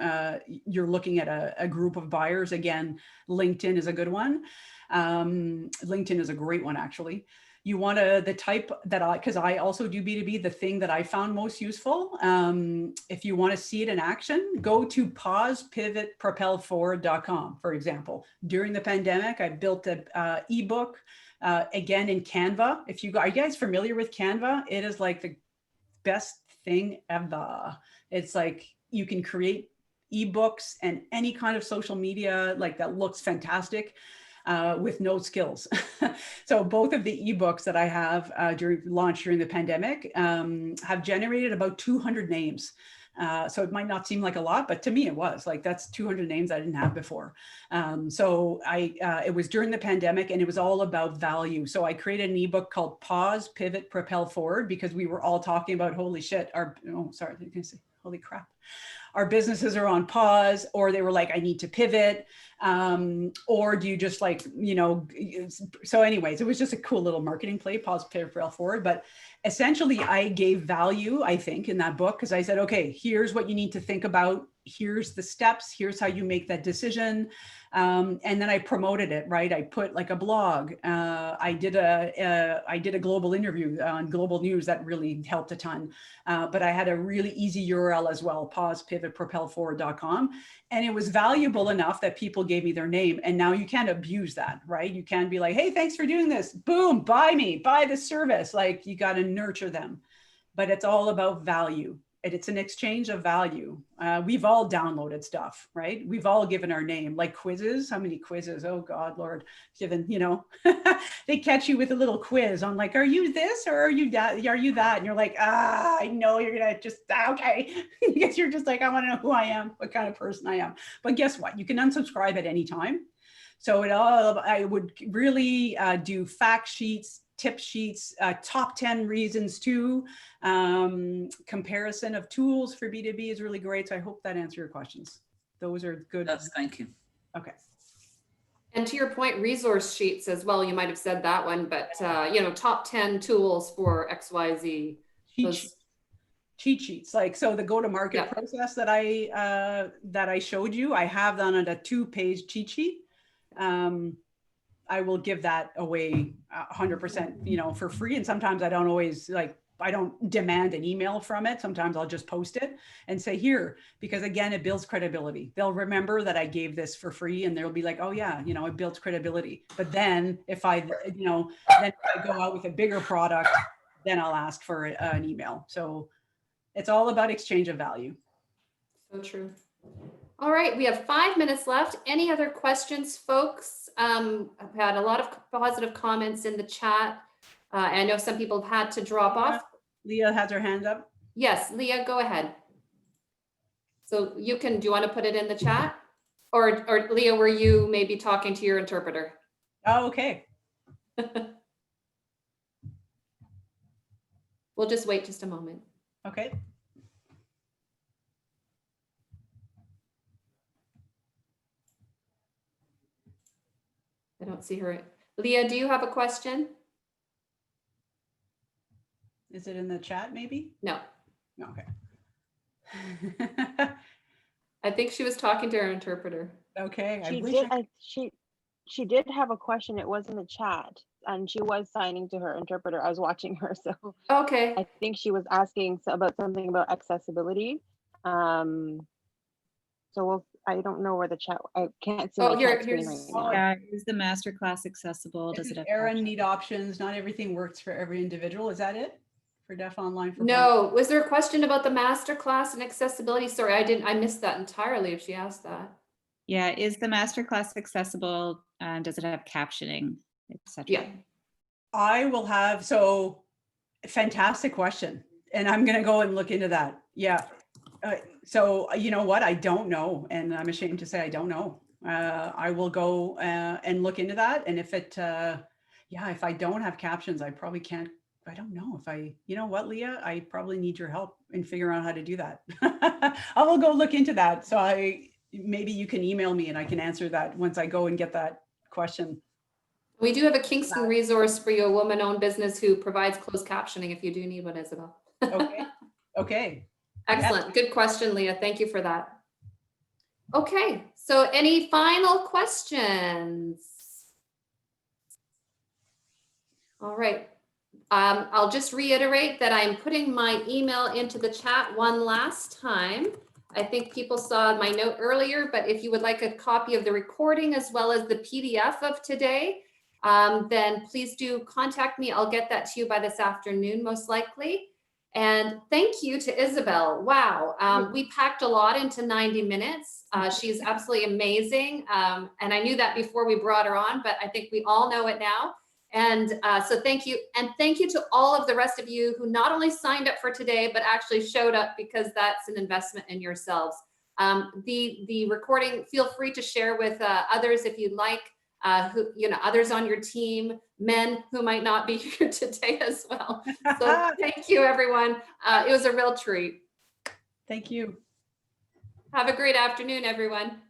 you're looking at a group of buyers. Again, LinkedIn is a good one. LinkedIn is a great one, actually. You want the type that because I also do B2B, the thing that I found most useful, if you want to see it in action, go to pausepivotpropelforward.com, for example. During the pandemic, I built an ebook, again in Canva. Are you guys familiar with Canva? It is like the best thing ever. It's like you can create ebooks and any kind of social media, like that looks fantastic. With no skills. So both of the ebooks that I have launched during the pandemic have generated about 200 names. So it might not seem like a lot, but to me it was like, that's 200 names I didn't have before. So it was during the pandemic and it was all about value. So I created an ebook called Pause, Pivot, Propel Forward, because we were all talking about, holy shit, holy crap. Our businesses are on pause, or they were like, I need to pivot. Or do you just like, you know, so anyways, it was just a cool little marketing play, pause, pivot, propel forward. But essentially I gave value, I think, in that book, because I said, okay, here's what you need to think about. Here's the steps. Here's how you make that decision. And then I promoted it, right? I put like a blog. I did a global interview on global news that really helped a ton. But I had a really easy URL as well, pausepivotpropelforward.com. And it was valuable enough that people gave me their name. And now you can't abuse that, right? You can't be like, hey, thanks for doing this. Boom, buy this service. Like you got to nurture them. But it's all about value. And it's an exchange of value. We've all downloaded stuff, right? We've all given our name, like quizzes. How many quizzes? Oh God, Lord, given, you know, they catch you with a little quiz on like, are you this or are you that? And you're like, I know you're gonna just, okay. Because you're just like, I wanna know who I am, what kind of person I am. But guess what? You can unsubscribe at any time. So I would really do fact sheets, tip sheets, top 10 reasons to, comparison of tools for B2B is really great. So I hope that answered your questions. Those are good. Yes, thank you. Okay. And to your point, resource sheets as well. You might have said that one, but top 10 tools for XYZ. Cheat sheets, like, so the go-to-market Yeah. process that I showed you, I have that on a 2-page cheat sheet. I will give that away 100%, for free. And sometimes I don't always I don't demand an email from it. Sometimes I'll just post it and say here, because again, it builds credibility. They'll remember that I gave this for free and they'll be like, oh yeah, it builds credibility. But then if I go out with a bigger product, then I'll ask for an email. So it's all about exchange of value. So true. All right, we have 5 minutes left. Any other questions, folks? I've had a lot of positive comments in the chat. I know some people have had to drop off. Leah has her hand up. Yes, Leah, go ahead. So do you want to put it in the chat? Or Leah, were you maybe talking to your interpreter? Oh, okay. We'll just wait just a moment. Okay. I don't see her. Leah, do you have a question? Is it in the chat maybe? No. Okay. I think she was talking to her interpreter. Okay. She did have a question. It was in the chat and she was signing to her interpreter. I was watching her. So okay. I think she was asking about something about accessibility. So I don't know where the chat, I can't see my chat screen right now. Yeah, is the masterclass accessible? Does it have Aaron need options? Not everything works for every individual. Is that it? For Deaf Online? No. Was there a question about the masterclass and accessibility? Sorry, I missed that entirely if she asked that. Yeah, is the masterclass accessible? Does it have captioning, etc.? Yeah. I will have, fantastic question. And I'm going to go and look into that. Yeah. So you know what? I don't know. And I'm ashamed to say I don't know. I will go and look into that. And if if I don't have captions, I probably can't. I don't know if you know what, Leah, I probably need your help in figuring out how to do that. I will go look into that. So maybe you can email me and I can answer that once I go and get that question. We do have a Kingston resource for you, a woman-owned business who provides closed captioning if you do need one, Isabelle. Okay. Okay. Excellent. Yeah. Good question, Leah. Thank you for that. Okay. So any final questions? All right. I'll just reiterate that I'm putting my email into the chat one last time. I think people saw my note earlier, but if you would like a copy of the recording as well as the PDF of today, then please do contact me. I'll get that to you by this afternoon, most likely. And thank you to Isabelle. Wow, we packed a lot into 90 minutes. She's absolutely amazing. And I knew that before we brought her on, but I think we all know it now. And so thank you. And thank you to all of the rest of you who not only signed up for today, but actually showed up, because that's an investment in yourselves. The recording, feel free to share with others if you'd like, others on your team, men who might not be here today as well. So thank you, everyone. It was a real treat. Thank you. Have a great afternoon, everyone.